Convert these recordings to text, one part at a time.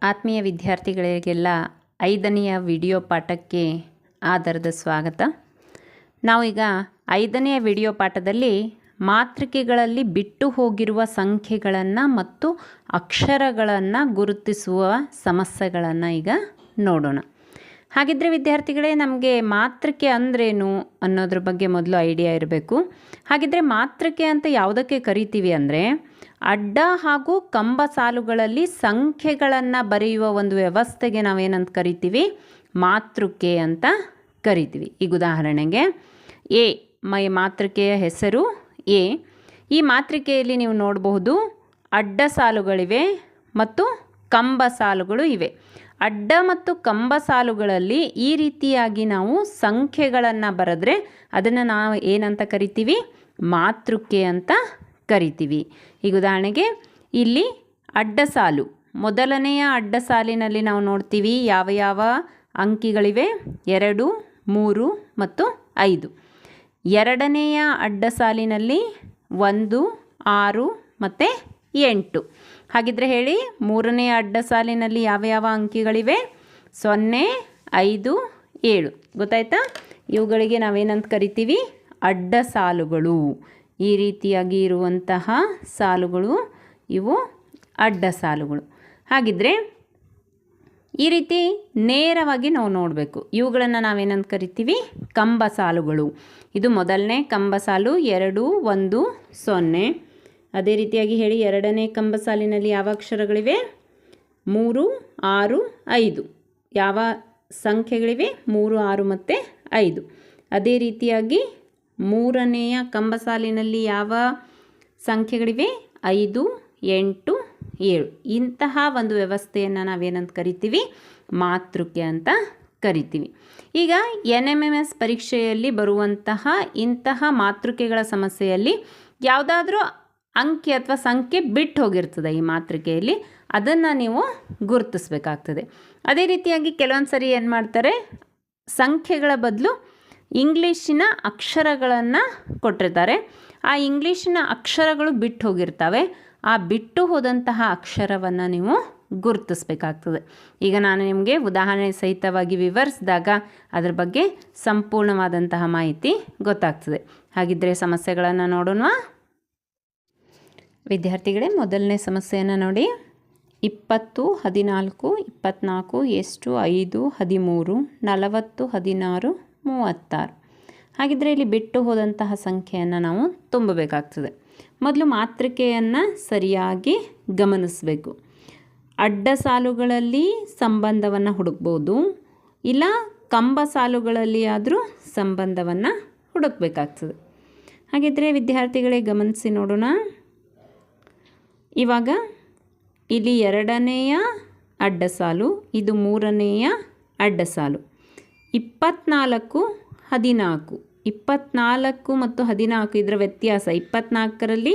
ಆತ್ಮೀಯ ವಿದ್ಯಾರ್ಥಿಗಳಿಗೆಲ್ಲ 5ನೆಯ ವಿಡಿಯೋ ಪಾಠಕ್ಕೆ ಆದರದ ಸ್ವಾಗತ. ನಾವು ಈಗ 5ನೆಯ ವಿಡಿಯೋ ಪಾಠದಲ್ಲಿ ಮಾತೃಕೆಗಳಲ್ಲಿ ಬಿಟ್ಟು ಹೋಗಿರುವ ಸಂಖ್ಯೆಗಳನ್ನು ಮತ್ತು ಅಕ್ಷರಗಳನ್ನು ಗುರುತಿಸುವ ಸಮಸ್ಯೆಗಳನ್ನು ಈಗ ನೋಡೋಣ. ಹಾಗಿದ್ರೆ ವಿದ್ಯಾರ್ಥಿಗಳೇ, ನಮಗೆ ಮಾತೃಕೆ ಅಂದ್ರೇನು ಅನ್ನೋದ್ರ ಬಗ್ಗೆ ಮೊದಲು ಐಡಿಯಾ ಇರಬೇಕು. ಹಾಗಿದ್ರೆ ಮಾತೃಕೆ ಅಂತ ಯಾವುದಕ್ಕೆ ಕರಿತೀವಿ ಅಂದರೆ, ಅಡ್ಡ ಹಾಗೂ ಕಂಬ ಸಾಲುಗಳಲ್ಲಿ ಸಂಖ್ಯೆಗಳನ್ನು ಬರೆಯುವ ಒಂದು ವ್ಯವಸ್ಥೆಗೆ ನಾವೇನಂತ ಕರಿತೀವಿ, ಮಾತೃಕೆ ಅಂತ ಕರಿತೀವಿ. ಈಗ ಉದಾಹರಣೆಗೆ ಮಾತೃಕೆಯ ಹೆಸರು ಎ. ಈ ಮಾತೃಕೆಯಲ್ಲಿ ನೀವು ನೋಡಬಹುದು ಅಡ್ಡ ಸಾಲುಗಳಿವೆ ಮತ್ತು ಕಂಬ ಸಾಲುಗಳು ಇವೆ. ಅಡ್ಡ ಮತ್ತು ಕಂಬ ಸಾಲುಗಳಲ್ಲಿ ಈ ರೀತಿಯಾಗಿ ನಾವು ಸಂಖ್ಯೆಗಳನ್ನು ಬರೆದ್ರೆ ಅದನ್ನು ನಾವು ಏನಂತ ಕರಿತೀವಿ, ಮಾತೃಕೆ ಅಂತ ಕರಿತೀವಿ. ಈಗ ಉದಾಹರಣೆಗೆ ಇಲ್ಲಿ ಅಡ್ಡ ಸಾಲು, ಮೊದಲನೆಯ ಅಡ್ಡ ಸಾಲಿನಲ್ಲಿ ನಾವು ನೋಡ್ತೀವಿ ಯಾವ ಯಾವ ಅಂಕಿಗಳಿವೆ, 2, 3 ಮತ್ತು 5. ಎರಡನೆಯ ಅಡ್ಡ ಸಾಲಿನಲ್ಲಿ 1, 6 ಮತ್ತು 8. ಹಾಗಿದ್ರೆ ಹೇಳಿ, ಮೂರನೆಯ ಅಡ್ಡ ಸಾಲಿನಲ್ಲಿ ಯಾವ ಯಾವ ಅಂಕಿಗಳಿವೆ, 0, 5, 7. ಗೊತ್ತಾಯ್ತಾ? ಇವುಗಳಿಗೆ ನಾವೇನಂತ ಕರಿತೀವಿ, ಅಡ್ಡ ಸಾಲುಗಳು. ಈ ರೀತಿಯಾಗಿ ಇರುವಂತಹ ಸಾಲುಗಳು ಇವು ಅಡ್ಡ ಸಾಲುಗಳು. ಹಾಗಿದ್ರೆ ಈ ರೀತಿ ನೇರವಾಗಿ ನಾವು ನೋಡಬೇಕು. ಇವುಗಳನ್ನು ನಾವೇನಂತ ಕರಿತೀವಿ, ಕಂಬ ಸಾಲುಗಳು. ಇದು ಮೊದಲನೇ ಕಂಬ ಸಾಲು, 2, 1, 0. ಅದೇ ರೀತಿಯಾಗಿ ಹೇಳಿ, ಎರಡನೇ ಕಂಬ ಸಾಲಿನಲ್ಲಿ ಯಾವ ಅಕ್ಷರಗಳಿವೆ, 3, 6, 5. ಯಾವ ಸಂಖ್ಯೆಗಳಿವೆ, 3, 6 ಮತ್ತು 5. ಅದೇ ರೀತಿಯಾಗಿ ಮೂರನೆಯ ಕಂಬ ಸಾಲಿನಲ್ಲಿ ಯಾವ ಸಂಖ್ಯೆಗಳಿವೆ, 5, 8, 7. ಇಂತಹ ಒಂದು ವ್ಯವಸ್ಥೆಯನ್ನು ನಾವೇನಂತ ಕರಿತೀವಿ, ಮಾತೃಕೆ ಅಂತ ಕರಿತೀವಿ. ಈಗ NMMS ಪರೀಕ್ಷೆಯಲ್ಲಿ ಬರುವಂತಹ ಇಂತಹ ಮಾತೃಕೆಗಳ ಸಮಸ್ಯೆಯಲ್ಲಿ ಯಾವುದಾದ್ರೂ ಅಂಕಿ ಅಥವಾ ಸಂಖ್ಯೆ ಬಿಟ್ಟು ಹೋಗಿರ್ತದೆ ಈ ಮಾತೃಕೆಯಲ್ಲಿ, ಅದನ್ನು ನೀವು ಗುರುತಿಸ್ಬೇಕಾಗ್ತದೆ. ಅದೇ ರೀತಿಯಾಗಿ ಕೆಲವೊಂದು ಸರಿ ಏನು ಮಾಡ್ತಾರೆ, ಸಂಖ್ಯೆಗಳ ಬದಲು ಇಂಗ್ಲೀಷಿನ ಅಕ್ಷರಗಳನ್ನು ಕೊಟ್ಟಿರ್ತಾರೆ. ಆ ಇಂಗ್ಲೀಷಿನ ಅಕ್ಷರಗಳು ಬಿಟ್ಟು ಹೋಗಿರ್ತವೆ. ಆ ಬಿಟ್ಟು ಹೋದಂತಹ ಅಕ್ಷರವನ್ನು ನೀವು ಗುರುತಿಸ್ಬೇಕಾಗ್ತದೆ. ಈಗ ನಾನು ನಿಮಗೆ ಉದಾಹರಣೆ ಸಹಿತವಾಗಿ ವಿವರಿಸಿದಾಗ ಅದರ ಬಗ್ಗೆ ಸಂಪೂರ್ಣವಾದಂತಹ ಮಾಹಿತಿ ಗೊತ್ತಾಗ್ತದೆ. ಹಾಗಿದ್ದರೆ ಸಮಸ್ಯೆಗಳನ್ನು ನೋಡೋಣ ವಿದ್ಯಾರ್ಥಿಗಳೇ. ಮೊದಲನೇ ಸಮಸ್ಯೆಯನ್ನು ನೋಡಿ. 20, 14, 24 ಎಷ್ಟು 5, 13, 40, 16, 36. ಹಾಗಿದ್ರೆ ಇಲ್ಲಿ ಬಿಟ್ಟು ಹೋದಂತಹ ಸಂಖ್ಯೆಯನ್ನು ನಾವು ತುಂಬಬೇಕಾಗ್ತದೆ. ಮೊದಲು ಮಾತೃಕೆಯನ್ನು ಸರಿಯಾಗಿ ಗಮನಿಸಬೇಕು. ಅಡ್ಡ ಸಾಲುಗಳಲ್ಲಿ ಸಂಬಂಧವನ್ನು ಹುಡುಕ್ಬೋದು, ಇಲ್ಲ ಕಂಬ ಸಾಲುಗಳಲ್ಲಿ ಆದರೂ ಸಂಬಂಧವನ್ನು ಹುಡುಕಬೇಕಾಗ್ತದೆ. ಹಾಗಿದ್ರೆ ವಿದ್ಯಾರ್ಥಿಗಳೇ ಗಮನಿಸಿ ನೋಡೋಣ. ಇವಾಗ ಇಲ್ಲಿ ಎರಡನೆಯ ಅಡ್ಡ ಸಾಲು, ಇದು ಮೂರನೆಯ ಅಡ್ಡ ಸಾಲು. 24, 14. 24 ಮತ್ತು 14 ಇದರ ವ್ಯತ್ಯಾಸ. 24ರಲ್ಲಿ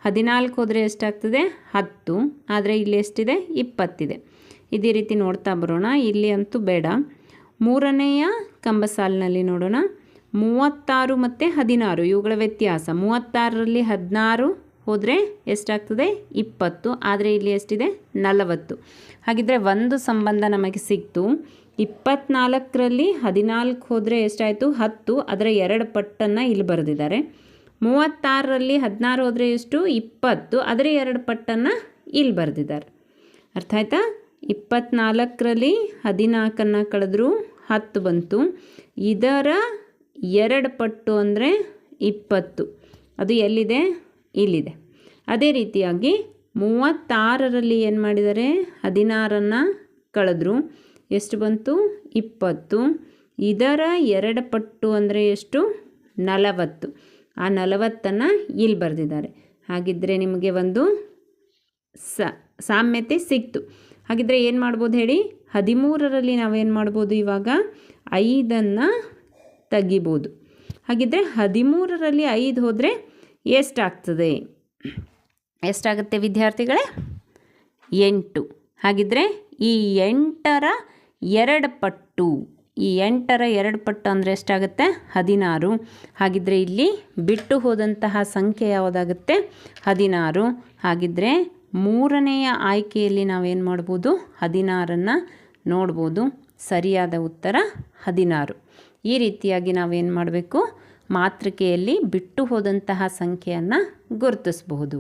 14 ಹೋದರೆ ಎಷ್ಟಾಗ್ತದೆ, 10. ಆದರೆ ಇಲ್ಲಿ ಎಷ್ಟಿದೆ, 20 ಇದೆ. ಇದೇ ರೀತಿ ನೋಡ್ತಾ ಬರೋಣ. ಇಲ್ಲಿ ಅಂತೂ ಬೇಡ. ಮೂರನೆಯ ಕಂಬ ಸಾಲಿನಲ್ಲಿ ನೋಡೋಣ. 36 ಮತ್ತು 16 ಇವುಗಳ ವ್ಯತ್ಯಾಸ. 36ರಲ್ಲಿ 16 ಹೋದರೆ ಎಷ್ಟಾಗ್ತದೆ, 20. ಆದರೆ ಇಲ್ಲಿ ಎಷ್ಟಿದೆ, 40. ಹಾಗಿದ್ರೆ ಒಂದು ಸಂಬಂಧ ನಮಗೆ ಸಿಕ್ತು. 24ರಲ್ಲಿ 14 ಹೋದರೆ ಎಷ್ಟಾಯಿತು, 10. ಅದರ 2 ಪಟ್ಟನ್ನು ಇಲ್ಲಿ ಬರೆದಿದ್ದಾರೆ. 36ರಲ್ಲಿ 16 ಹೋದರೆ ಎಷ್ಟು, 20. ಅದರ 2 ಪಟ್ಟನ್ನು ಇಲ್ಲಿ ಬರೆದಿದ್ದಾರೆ. ಅರ್ಥ ಆಯ್ತಾ? 24ರಲ್ಲಿ 14ನ್ನು ಕಳೆದ್ರು 10 ಬಂತು. ಇದರ 2 ಪಟ್ಟು ಅಂದರೆ 20. ಅದು ಎಲ್ಲಿದೆ, ಇಲ್ಲಿದೆ. ಅದೇ ರೀತಿಯಾಗಿ 36ರಲ್ಲಿ ಏನು ಮಾಡಿದ್ದಾರೆ, 16ನ್ನು ಕಳೆದ್ರು, ಎಷ್ಟು ಬಂತು, 20. ಇದರ 2 ಪಟ್ಟು ಅಂದರೆ ಎಷ್ಟು, 40. ಆ 40ನ್ನು ಇಲ್ಲಿ ಬರೆದಿದ್ದಾರೆ. ಹಾಗಿದ್ದರೆ ನಿಮಗೆ ಒಂದು ಸಾಮ್ಯತೆ ಸಿಕ್ತು. ಹಾಗಿದ್ರೆ ಏನು ಮಾಡ್ಬೋದು ಹೇಳಿ, 13ರಲ್ಲಿ ನಾವೇನು ಮಾಡ್ಬೋದು, ಇವಾಗ 5ನ್ನು ತೆಗಿಬೋದು. ಹಾಗಿದ್ದರೆ 13ರಲ್ಲಿ 5 ಹೋದರೆ ಎಷ್ಟಾಗ್ತದೆ, ಎಷ್ಟಾಗುತ್ತೆ ವಿದ್ಯಾರ್ಥಿಗಳೇ, 8. ಹಾಗಿದ್ರೆ ಈ 8ರ 2 ಪಟ್ಟು, ಈ 8ರ 2 ಪಟ್ಟು ಅಂದರೆ ಎಷ್ಟಾಗುತ್ತೆ, 16. ಹಾಗಿದ್ರೆ ಇಲ್ಲಿ ಬಿಟ್ಟು ಹೋದಂತಹ ಸಂಖ್ಯೆ ಯಾವುದಾಗುತ್ತೆ, 16. ಹಾಗಿದ್ರೆ ಮೂರನೆಯ ಆಯ್ಕೆಯಲ್ಲಿ ನಾವೇನು ಮಾಡ್ಬೋದು 16 ನೋಡ್ಬೋದು. ಸರಿಯಾದ ಉತ್ತರ 16. ಈ ರೀತಿಯಾಗಿ ನಾವೇನು ಮಾಡಬೇಕು, ಮಾತೃಕೆಯಲ್ಲಿ ಬಿಟ್ಟು ಹೋದಂತಹ ಸಂಖ್ಯೆಯನ್ನು ಗುರುತಿಸಬಹುದು.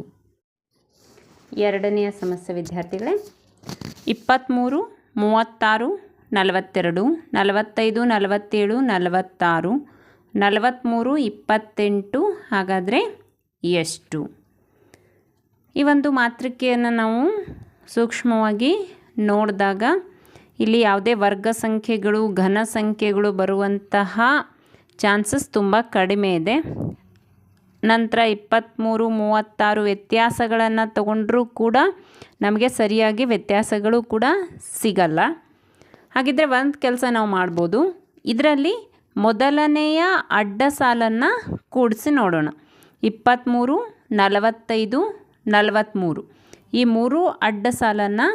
ಎರಡನೆಯ ಸಮಸ್ಯೆ ವಿದ್ಯಾರ್ಥಿಗಳೇ, 23, 36, 42, 45, 47, 46, 43, 28 ಹಾಗಾದರೆ ಎಷ್ಟು? ಈ ಒಂದು ಮಾತೃಕೆಯನ್ನು ನಾವು ಸೂಕ್ಷ್ಮವಾಗಿ ನೋಡಿದಾಗ ಇಲ್ಲಿ ಯಾವುದೇ ವರ್ಗ ಸಂಖ್ಯೆಗಳು, ಘನ ಸಂಖ್ಯೆಗಳು ಬರುವಂತಹ ಚಾನ್ಸಸ್ ತುಂಬ ಕಡಿಮೆ ಇದೆ. ನಂತರ 23, 36 ವ್ಯತ್ಯಾಸಗಳನ್ನು ತಗೊಂಡ್ರೂ ಕೂಡ ನಮಗೆ ಸರಿಯಾಗಿ ವ್ಯತ್ಯಾಸಗಳು ಕೂಡ ಸಿಗಲ್ಲ. ಹಾಗಿದ್ದರೆ ಒಂದು ಕೆಲಸ ನಾವು ಮಾಡ್ಬೋದು, ಇದರಲ್ಲಿ ಮೊದಲನೆಯ ಅಡ್ಡ ಸಾಲನ್ನು ಕೂಡಿಸಿ ನೋಡೋಣ. 23, 45, 43 ಈ ಮೂರು ಅಡ್ಡ ಸಾಲನ್ನು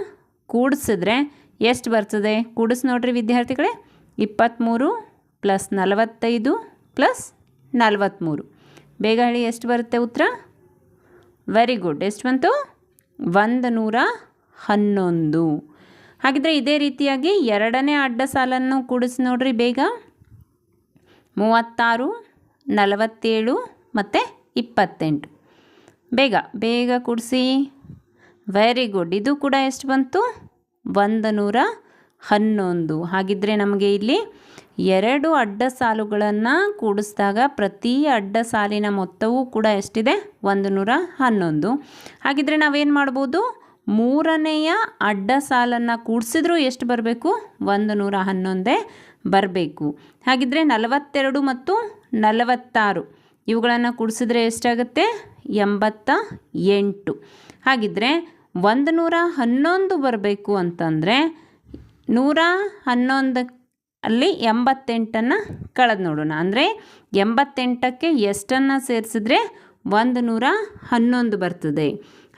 ಕೂಡಿಸಿದ್ರೆ ಎಷ್ಟು ಬರ್ತದೆ? ಕೂಡಿಸಿ ನೋಡ್ರಿ ವಿದ್ಯಾರ್ಥಿಗಳೇ. 23 + 45 + 43 ಬೇಗ ಹೇಳಿ, ಎಷ್ಟು ಬರುತ್ತೆ ಉತ್ತರ? Very good. ಎಷ್ಟು ಬಂತು? 111. ಹಾಗಿದ್ರೆ ಇದೇ ರೀತಿಯಾಗಿ ಎರಡನೇ ಅಡ್ಡ ಸಾಲನ್ನು ಕೂಡಿಸಿ ನೋಡ್ರಿ ಬೇಗ. 36, 47 ಮತ್ತು 28 ಬೇಗ ಬೇಗ ಕೂಡಿಸಿ. Very good. ಇದು ಕೂಡ ಎಷ್ಟು ಬಂತು? 111. ಹಾಗಿದ್ದರೆ ನಮಗೆ ಇಲ್ಲಿ ಎರಡು ಅಡ್ಡ ಸಾಲುಗಳನ್ನು ಕೂಡಿಸಿದಾಗ ಪ್ರತಿ ಅಡ್ಡ ಸಾಲಿನ ಮೊತ್ತವೂ ಕೂಡ ಎಷ್ಟಿದೆ? 111. ಹಾಗಿದ್ದರೆ ನಾವೇನು ಮಾಡ್ಬೋದು? ಮೂರನೆಯ ಅಡ್ಡ ಸಾಲನ್ನು ಕೂಡಿಸಿದ್ರೂ ಎಷ್ಟು ಬರಬೇಕು? 111 ಬರಬೇಕು. ಹಾಗಿದ್ದರೆ 42 ಮತ್ತು 46 ಇವುಗಳನ್ನು ಕೂಡಿಸಿದ್ರೆ ಎಷ್ಟಾಗುತ್ತೆ? 88. ಹಾಗಿದ್ದರೆ 111 ಬರಬೇಕು ಅಂತಂದರೆ 111 ಅಲ್ಲಿ 88 ಕಳೆದು ನೋಡೋಣ. ಅಂದರೆ 88ಕ್ಕೆ ಎಷ್ಟನ್ನು ಸೇರಿಸಿದ್ರೆ 111 ಬರ್ತದೆ?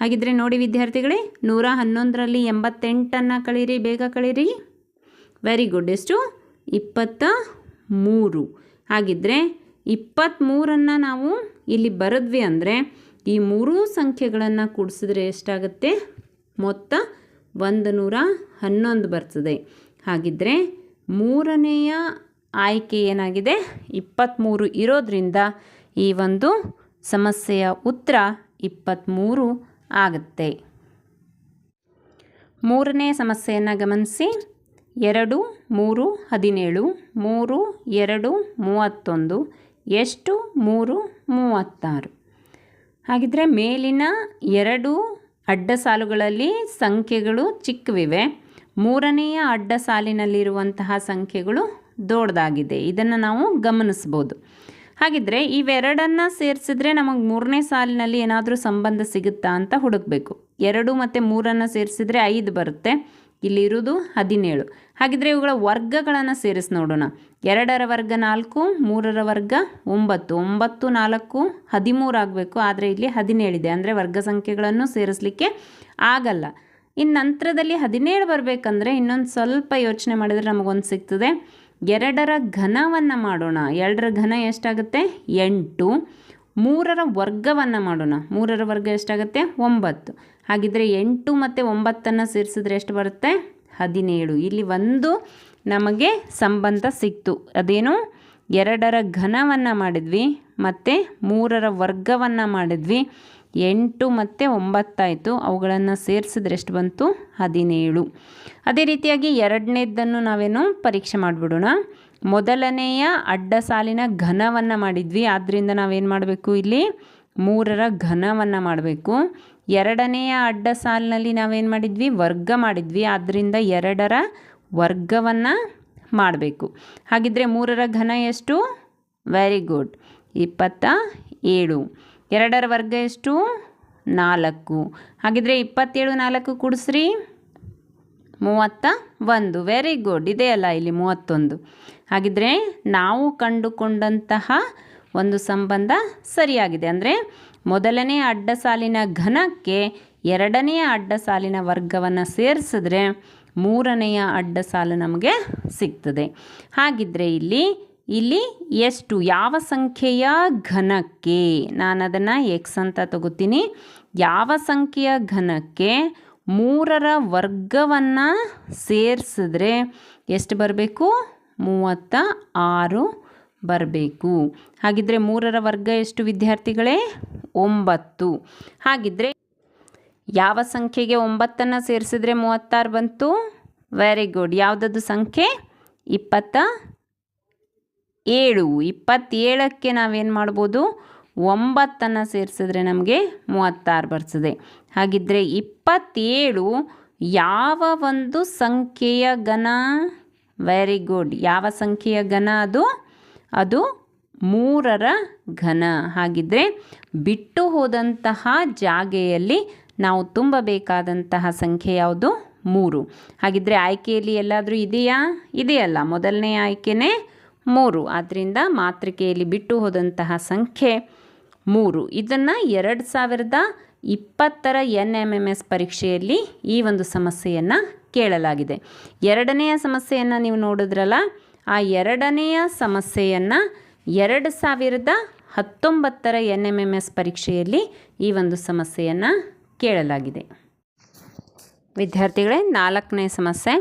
ಹಾಗಿದ್ದರೆ ನೋಡಿ ವಿದ್ಯಾರ್ಥಿಗಳೇ, 111ರಲ್ಲಿ 88 ಕಳೀರಿ, ಬೇಗ ಕಳೀರಿ. Very good. ಎಷ್ಟು? 23. ಹಾಗಿದ್ದರೆ 23 ನಾವು ಇಲ್ಲಿ ಬರೆದ್ವಿ ಅಂದರೆ ಈ ಮೂರೂ ಸಂಖ್ಯೆಗಳನ್ನು ಕೂಡಿಸಿದ್ರೆ ಎಷ್ಟಾಗುತ್ತೆ? ಮೊತ್ತ 111 ಬರ್ತದೆ. ಹಾಗಿದ್ದರೆ ಮೂರನೆಯ ಆಯ್ಕೆ ಏನಾಗಿದೆ? 23 ಇರೋದ್ರಿಂದ ಈ ಒಂದು ಸಮಸ್ಯೆಯ ಉತ್ತರ 23 ಆಗುತ್ತೆ. ಮೂರನೇ ಸಮಸ್ಯೆಯನ್ನು ಗಮನಿಸಿ. 2, 3, 17, 3, 2, 31 ಎಷ್ಟು? 3, 36. ಹಾಗಿದ್ದರೆ ಮೇಲಿನ ಎರಡು ಅಡ್ಡ ಸಾಲುಗಳಲ್ಲಿ ಸಂಖ್ಯೆಗಳು ಚಿಕ್ಕವಿವೆ, ಮೂರನೆಯ ಅಡ್ಡ ಸಾಲಿನಲ್ಲಿರುವಂತಹ ಸಂಖ್ಯೆಗಳು ದೊಡ್ಡದಾಗಿದೆ. ಇದನ್ನು ನಾವು ಗಮನಿಸ್ಬೋದು. ಹಾಗಿದ್ದರೆ ಇವೆರಡನ್ನು ಸೇರಿಸಿದ್ರೆ ನಮಗೆ ಮೂರನೇ ಸಾಲಿನಲ್ಲಿ ಏನಾದರೂ ಸಂಬಂಧ ಸಿಗುತ್ತಾ ಅಂತ ಹುಡುಕಬೇಕು. 2 ಮತ್ತು 3 ಸೇರಿಸಿದ್ರೆ 5 ಬರುತ್ತೆ. ಇಲ್ಲಿರುವುದು 17. ಹಾಗಿದ್ದರೆ ಇವುಗಳ ವರ್ಗಗಳನ್ನು ಸೇರಿಸಿ ನೋಡೋಣ. 2ರ ವರ್ಗ 4, 3ರ ವರ್ಗ 9. 9, 4, 13 ಆಗಬೇಕು. ಆದರೆ ಇಲ್ಲಿ 17 ಇದೆ. ಅಂದರೆ ವರ್ಗ ಸಂಖ್ಯೆಗಳನ್ನು ಸೇರಿಸಲಿಕ್ಕೆ ಆಗಲ್ಲ. ಇನ್ನು ನಂತರದಲ್ಲಿ 17 ಬರಬೇಕಂದ್ರೆ ಇನ್ನೊಂದು ಸ್ವಲ್ಪ ಯೋಚನೆ ಮಾಡಿದರೆ ನಮಗೊಂದು ಸಿಗ್ತದೆ. 2ರ ಘನವನ್ನು ಮಾಡೋಣ. 2ರ ಘನ ಎಷ್ಟಾಗುತ್ತೆ? 8. 3ರ ವರ್ಗವನ್ನು ಮಾಡೋಣ. 3ರ ವರ್ಗ ಎಷ್ಟಾಗುತ್ತೆ? 9. ಹಾಗಿದ್ದರೆ 8 ಮತ್ತು 9 ಸೇರಿಸಿದ್ರೆ ಎಷ್ಟು ಬರುತ್ತೆ? 17. ಇಲ್ಲಿ ಒಂದು ನಮಗೆ ಸಂಬಂಧ ಸಿಕ್ತು. ಅದೇನು? 2ರ ಘನವನ್ನು ಮಾಡಿದ್ವಿ ಮತ್ತು 3ರ ವರ್ಗವನ್ನು ಮಾಡಿದ್ವಿ. 8 ಮತ್ತು 9 ಆಯಿತು. ಅವುಗಳನ್ನು ಸೇರಿಸಿದ್ರೆ ಎಷ್ಟು ಬಂತು? 17. ಅದೇ ರೀತಿಯಾಗಿ ಎರಡನೇದನ್ನು ನಾವೇನು ಪರೀಕ್ಷೆ ಮಾಡಿಬಿಡೋಣ. ಮೊದಲನೆಯ ಅಡ್ಡ ಸಾಲಿನ ಘನವನ್ನು ಮಾಡಿದ್ವಿ. ಆದ್ದರಿಂದ ನಾವೇನು ಮಾಡಬೇಕು? ಇಲ್ಲಿ 3ರ ಘನವನ್ನು ಮಾಡಬೇಕು. ಎರಡನೆಯ ಅಡ್ಡ ಸಾಲಿನಲ್ಲಿ ನಾವೇನು ಮಾಡಿದ್ವಿ? ವರ್ಗ ಮಾಡಿದ್ವಿ. ಆದ್ದರಿಂದ 2ರ ವರ್ಗವನ್ನು ಮಾಡಬೇಕು. ಹಾಗಿದ್ದರೆ 3ರ ಘನ ಎಷ್ಟು? Very good, 27. 2ರ ವರ್ಗ ಎಷ್ಟು? 4. ಹಾಗಿದ್ದರೆ 27, 4 ಕೂಡಿಸ್ರಿ, 31. ವೆರಿ ಗುಡ್, ಇದೆಯಲ್ಲ ಇಲ್ಲಿ 31. ಹಾಗಿದ್ದರೆ ನಾವು ಕಂಡುಕೊಂಡಂತಹ ಒಂದು ಸಂಬಂಧ ಸರಿಯಾಗಿದೆ. ಅಂದರೆ ಮೊದಲನೇ ಅಡ್ಡ ಸಾಲಿನ ಘನಕ್ಕೆ ಎರಡನೆಯ ಅಡ್ಡ ಸಾಲಿನ ವರ್ಗವನ್ನು ಸೇರಿಸಿದ್ರೆ ಮೂರನೆಯ ಅಡ್ಡ ಸಾಲು ನಮಗೆ ಸಿಗ್ತದೆ. ಹಾಗಿದ್ದರೆ ಇಲ್ಲಿ ಎಷ್ಟು? ಯಾವ ಸಂಖ್ಯೆಯ ಘನಕ್ಕೆ? ನಾನು ಅದನ್ನು ಎಕ್ಸ್ ಅಂತ ತಗೋತೀನಿ. ಯಾವ ಸಂಖ್ಯೆಯ ಘನಕ್ಕೆ 3ರ ವರ್ಗವನ್ನು ಸೇರಿಸಿದ್ರೆ ಎಷ್ಟು ಬರಬೇಕು? 36 ಬರಬೇಕು. ಹಾಗಿದ್ರೆ 3ರ ವರ್ಗ ಎಷ್ಟು ವಿದ್ಯಾರ್ಥಿಗಳೇ? 9. ಹಾಗಿದ್ರೆ ಯಾವ ಸಂಖ್ಯೆಗೆ 9ನ್ನು ಸೇರಿಸಿದ್ರೆ 36 ಬಂತು? Very good. ಯಾವುದದು ಸಂಖ್ಯೆ? 27. 27ಕ್ಕೆ ನಾವೇನು ಮಾಡ್ಬೋದು? 9ನ್ನು ಸೇರಿಸಿದ್ರೆ ನಮಗೆ 36 ಬರ್ತದೆ. ಹಾಗಿದ್ರೆ 27 ಯಾವ ಒಂದು ಸಂಖ್ಯೆಯ ಘನ? Very good. ಯಾವ ಸಂಖ್ಯೆಯ ಘನ ಅದು? ಅದು 3ರ ಘನ. ಹಾಗಿದ್ರೆ ಬಿಟ್ಟು ಹೋದಂತಹ ಜಾಗೆಯಲ್ಲಿ ನಾವು ತುಂಬಬೇಕಾದಂತಹ ಸಂಖ್ಯೆ ಯಾವುದು? 3. ಹಾಗಿದ್ರೆ ಆಯ್ಕೆಯಲ್ಲಿ ಎಲ್ಲಾದರೂ ಇದೆಯಾ? ಇದೆಯಲ್ಲ, ಮೊದಲನೇ ಆಯ್ಕೆನೇ 3. ಆದ್ದರಿಂದ ಮಾತೃಕೆಯಲ್ಲಿ ಬಿಟ್ಟು ಹೋದಂತಹ ಸಂಖ್ಯೆ 3. ಇದನ್ನು 2020ರ NMMS ಪರೀಕ್ಷೆಯಲ್ಲಿ ಈ ಒಂದು ಸಮಸ್ಯೆಯನ್ನು ಕೇಳಲಾಗಿದೆ. ಎರಡನೆಯ ಸಮಸ್ಯೆಯನ್ನು ನೀವು ನೋಡಿದ್ರಲ್ಲ, ಆ ಎರಡನೆಯ ಸಮಸ್ಯೆಯನ್ನು 2019ರ NMMS ಪರೀಕ್ಷೆಯಲ್ಲಿ ಈ ಒಂದು ಸಮಸ್ಯೆಯನ್ನು ಕೇಳಲಾಗಿದೆ. ವಿದ್ಯಾರ್ಥಿಗಳೇ, 4ನೇ ಸಮಸ್ಯೆ.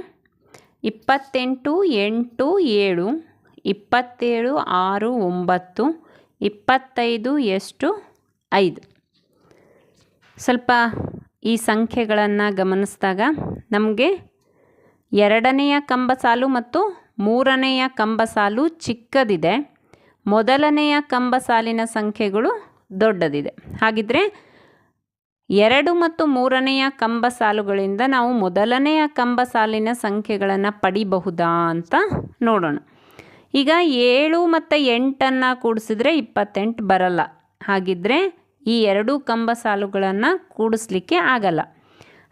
28, 8, 7, 27, 6, 9, 25 ಎಷ್ಟು? 5. ಸ್ವಲ್ಪ ಈ ಸಂಖ್ಯೆಗಳನ್ನು ಗಮನಿಸಿದಾಗ ನಮಗೆ 2ನೆಯ ಕಂಬ ಸಾಲು ಮತ್ತು 3ನೆಯ ಕಂಬ ಸಾಲು ಚಿಕ್ಕದಿದೆ, ಮೊದಲನೆಯ ಕಂಬ ಸಾಲಿನ ಸಂಖ್ಯೆಗಳು ದೊಡ್ಡದಿದೆ. ಹಾಗಿದ್ರೆ 2 ಮತ್ತು 3ನೆಯ ಕಂಬ ಸಾಲುಗಳಿಂದ ನಾವು ಮೊದಲನೆಯ ಕಂಬ ಸಾಲಿನ ಸಂಖ್ಯೆಗಳನ್ನು ಪಡಿಬಹುದಾ ಅಂತ ನೋಡೋಣ. ಈಗ 7 ಮತ್ತು 8ನ್ನು ಕೂಡಿಸಿದ್ರೆ 28 ಬರಲ್ಲ. ಹಾಗಿದ್ರೆ ಈ 2 ಕಂಬ ಸಾಲುಗಳನ್ನು ಕೂಡಿಸ್ಲಿಕ್ಕೆ ಆಗಲ್ಲ.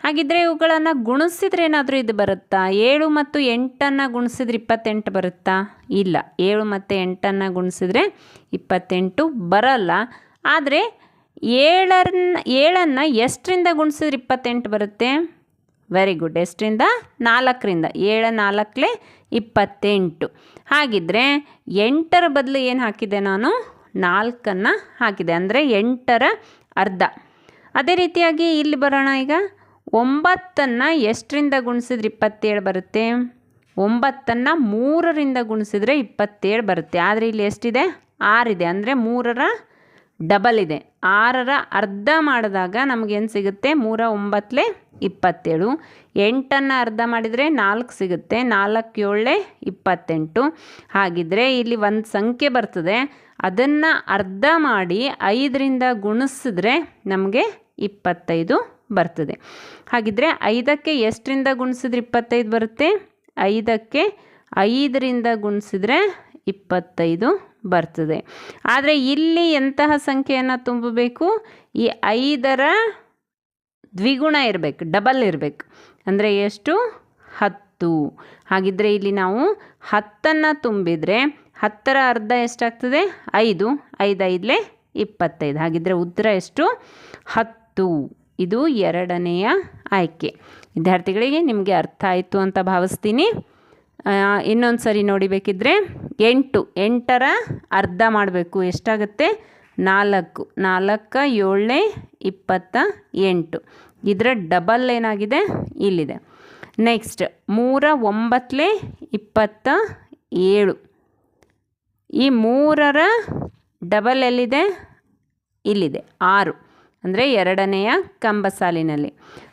ಹಾಗಿದ್ರೆ ಇವುಗಳನ್ನು ಗುಣಿಸಿದ್ರೆ ಏನಾದರೂ ಇದು ಬರುತ್ತಾ? 7 ಮತ್ತು 8ನ್ನು ಗುಣಿಸಿದ್ರೆ 28 ಬರುತ್ತಾ? ಇಲ್ಲ. 7 ಮತ್ತು 8ನ್ನು ಗುಣಿಸಿದ್ರೆ 28 ಬರಲ್ಲ. ಆದರೆ 7ನ್ನು ಎಷ್ಟರಿಂದ ಗುಣಿಸಿದ್ರೆ 28 ಬರುತ್ತೆ? Very good. ಎಷ್ಟರಿಂದ? 4ರಿಂದ. 7 4 28. ಹಾಗಿದ್ರೆ 8ರ ಬದಲು ಏನು ಹಾಕಿದೆ ನಾನು? 4ನ್ನು ಹಾಕಿದೆ, ಅಂದರೆ 8ರ ಅರ್ಧ. ಅದೇ ರೀತಿಯಾಗಿ ಇಲ್ಲಿ ಬರೋಣ. ಈಗ 9ನ್ನು ಎಷ್ಟರಿಂದ ಗುಣಿಸಿದ್ರೆ 27 ಬರುತ್ತೆ? 9ನ್ನು 3ರಿಂದ ಗುಣಿಸಿದ್ರೆ 27 ಬರುತ್ತೆ. ಆದರೆ ಇಲ್ಲಿ ಎಷ್ಟಿದೆ? 6 ಇದೆ, ಅಂದರೆ 3ರ ಡಬಲ್ ಇದೆ. 6ರ ಅರ್ಧ ಮಾಡಿದಾಗ ನಮಗೇನು ಸಿಗುತ್ತೆ? 3 9 27. 8ನ್ನು ಅರ್ಧ ಮಾಡಿದರೆ 4 ಸಿಗುತ್ತೆ. 4 7 28. ಹಾಗಿದ್ರೆ ಇಲ್ಲಿ ಒಂದು ಸಂಖ್ಯೆ ಬರ್ತದೆ, ಅದನ್ನು ಅರ್ಧ ಮಾಡಿ 5ರಿಂದ ಗುಣಿಸಿದ್ರೆ ನಮಗೆ 25 ಬರ್ತದೆ. ಹಾಗಿದ್ರೆ 5ಕ್ಕೆ ಎಷ್ಟರಿಂದ ಗುಣಿಸಿದ್ರೆ 25 ಬರುತ್ತೆ? 5ಕ್ಕೆ 5ರಿಂದ ಗುಣಿಸಿದ್ರೆ 25 ಬರ್ತದೆ. ಆದರೆ ಇಲ್ಲಿ ಎಂತಹ ಸಂಖ್ಯೆಯನ್ನು ತುಂಬಬೇಕು? ಈ 5ರ ದ್ವಿಗುಣ ಇರಬೇಕು, ಡಬಲ್ ಇರಬೇಕು. ಅಂದರೆ ಎಷ್ಟು? 10. ಹಾಗಿದ್ರೆ ಇಲ್ಲಿ ನಾವು 10ನ್ನು ತುಂಬಿದರೆ 10ರ ಅರ್ಧ ಎಷ್ಟಾಗ್ತದೆ? 5. 5 5 25. ಹಾಗಿದ್ರೆ ಉತ್ತರ ಎಷ್ಟು? 10. ಇದು ಎರಡನೆಯ ಆಯ್ಕೆ. ವಿದ್ಯಾರ್ಥಿಗಳಿಗೆ ನಿಮಗೆ ಅರ್ಥ ಆಯಿತು ಅಂತ ಭಾವಿಸ್ತೀನಿ. ಇನ್ನೊಂದು ಸರಿ ನೋಡಿಬೇಕಿದ್ರೆ 8ರ ಅರ್ಧ ಮಾಡಬೇಕು. ಎಷ್ಟಾಗುತ್ತೆ? 4. 4 7 28. ಇದರ ಡಬಲ್ ಏನಾಗಿದೆ? ಇಲ್ಲಿದೆ. ನೆಕ್ಸ್ಟ್ 3 9 27. ಈ 3ರ ಡಬಲ್ ಎಲ್ಲಿದೆ? ಇಲ್ಲಿದೆ, 6. ಅಂದರೆ ಎರಡನೆಯ ಕಂಬ ಸಾಲಿನಲ್ಲಿ.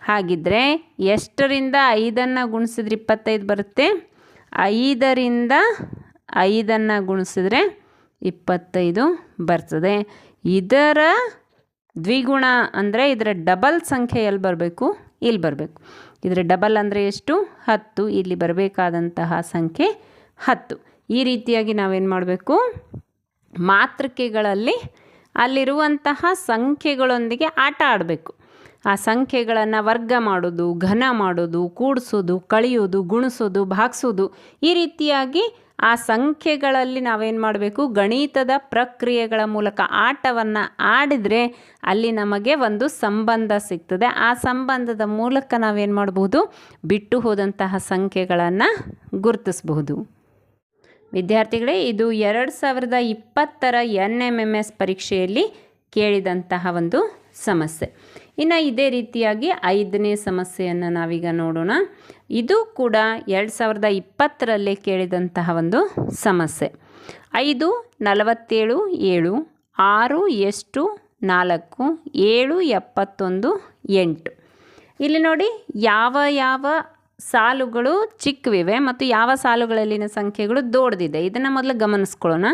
ಹಾಗಿದ್ರೆ ಎಷ್ಟರಿಂದ 5ನ್ನು ಗುಣಿಸಿದ್ರೆ 25 ಬರುತ್ತೆ? 5ರಿಂದ 5ನ್ನು ಗುಣಿಸಿದ್ರೆ 25 ಬರ್ತದೆ. ಇದರ ದ್ವಿಗುಣ ಅಂದರೆ ಇದರ ಡಬಲ್ ಸಂಖ್ಯೆ ಎಲ್ಲಿ ಬರಬೇಕು? ಇಲ್ಲಿ ಬರಬೇಕು. ಇದರ ಡಬಲ್ ಅಂದರೆ ಎಷ್ಟು? 10. ಇಲ್ಲಿ ಬರಬೇಕಾದಂತಹ ಸಂಖ್ಯೆ 10. ಈ ರೀತಿಯಾಗಿ ನಾವೇನು ಮಾಡಬೇಕು? ಮಾತೃಕೆಗಳಲ್ಲಿ ಅಲ್ಲಿರುವಂತಹ ಸಂಖ್ಯೆಗಳೊಂದಿಗೆ ಆಟ ಆಡಬೇಕು. ಆ ಸಂಖ್ಯೆಗಳನ್ನು ವರ್ಗ ಮಾಡೋದು, ಘನ ಮಾಡೋದು, ಕೂಡಿಸೋದು, ಕಳೆಯೋದು, ಗುಣಿಸೋದು, ಭಾಗಿಸೋದು, ಈ ರೀತಿಯಾಗಿ ಆ ಸಂಖ್ಯೆಗಳಲ್ಲಿ ನಾವೇನು ಮಾಡಬೇಕು? ಗಣಿತದ ಪ್ರಕ್ರಿಯೆಗಳ ಮೂಲಕ ಆಟವನ್ನು ಆಡಿದರೆ ಅಲ್ಲಿ ನಮಗೆ ಒಂದು ಸಂಬಂಧ ಸಿಗ್ತದೆ. ಆ ಸಂಬಂಧದ ಮೂಲಕ ನಾವೇನು ಮಾಡ್ಬೋದು? ಬಿಟ್ಟು ಹೋದಂತಹ ಸಂಖ್ಯೆಗಳನ್ನು ಗುರುತಿಸಬಹುದು. ವಿದ್ಯಾರ್ಥಿಗಳೇ, ಇದು 2020ರ NMMS ಪರೀಕ್ಷೆಯಲ್ಲಿ ಕೇಳಿದಂತಹ ಒಂದು ಸಮಸ್ಯೆ. ಇನ್ನು ಇದೇ ರೀತಿಯಾಗಿ 5ನೇ ಸಮಸ್ಯೆಯನ್ನು ನಾವೀಗ ನೋಡೋಣ. ಇದು ಕೂಡ 2020ರಲ್ಲಿ ಕೇಳಿದಂತಹ ಒಂದು ಸಮಸ್ಯೆ. 5 47 7 6 ಎಷ್ಟು 4 7 71 8. ಇಲ್ಲಿ ನೋಡಿ ಯಾವ ಸಾಲುಗಳು ಚಿಕ್ಕವಿವೆ ಮತ್ತು ಯಾವ ಸಾಲುಗಳಲ್ಲಿನ ಸಂಖ್ಯೆಗಳು ದೊಡ್ಡದಿದೆ ಇದನ್ನು ಮೊದಲು ಗಮನಿಸ್ಕೊಳ್ಳೋಣ.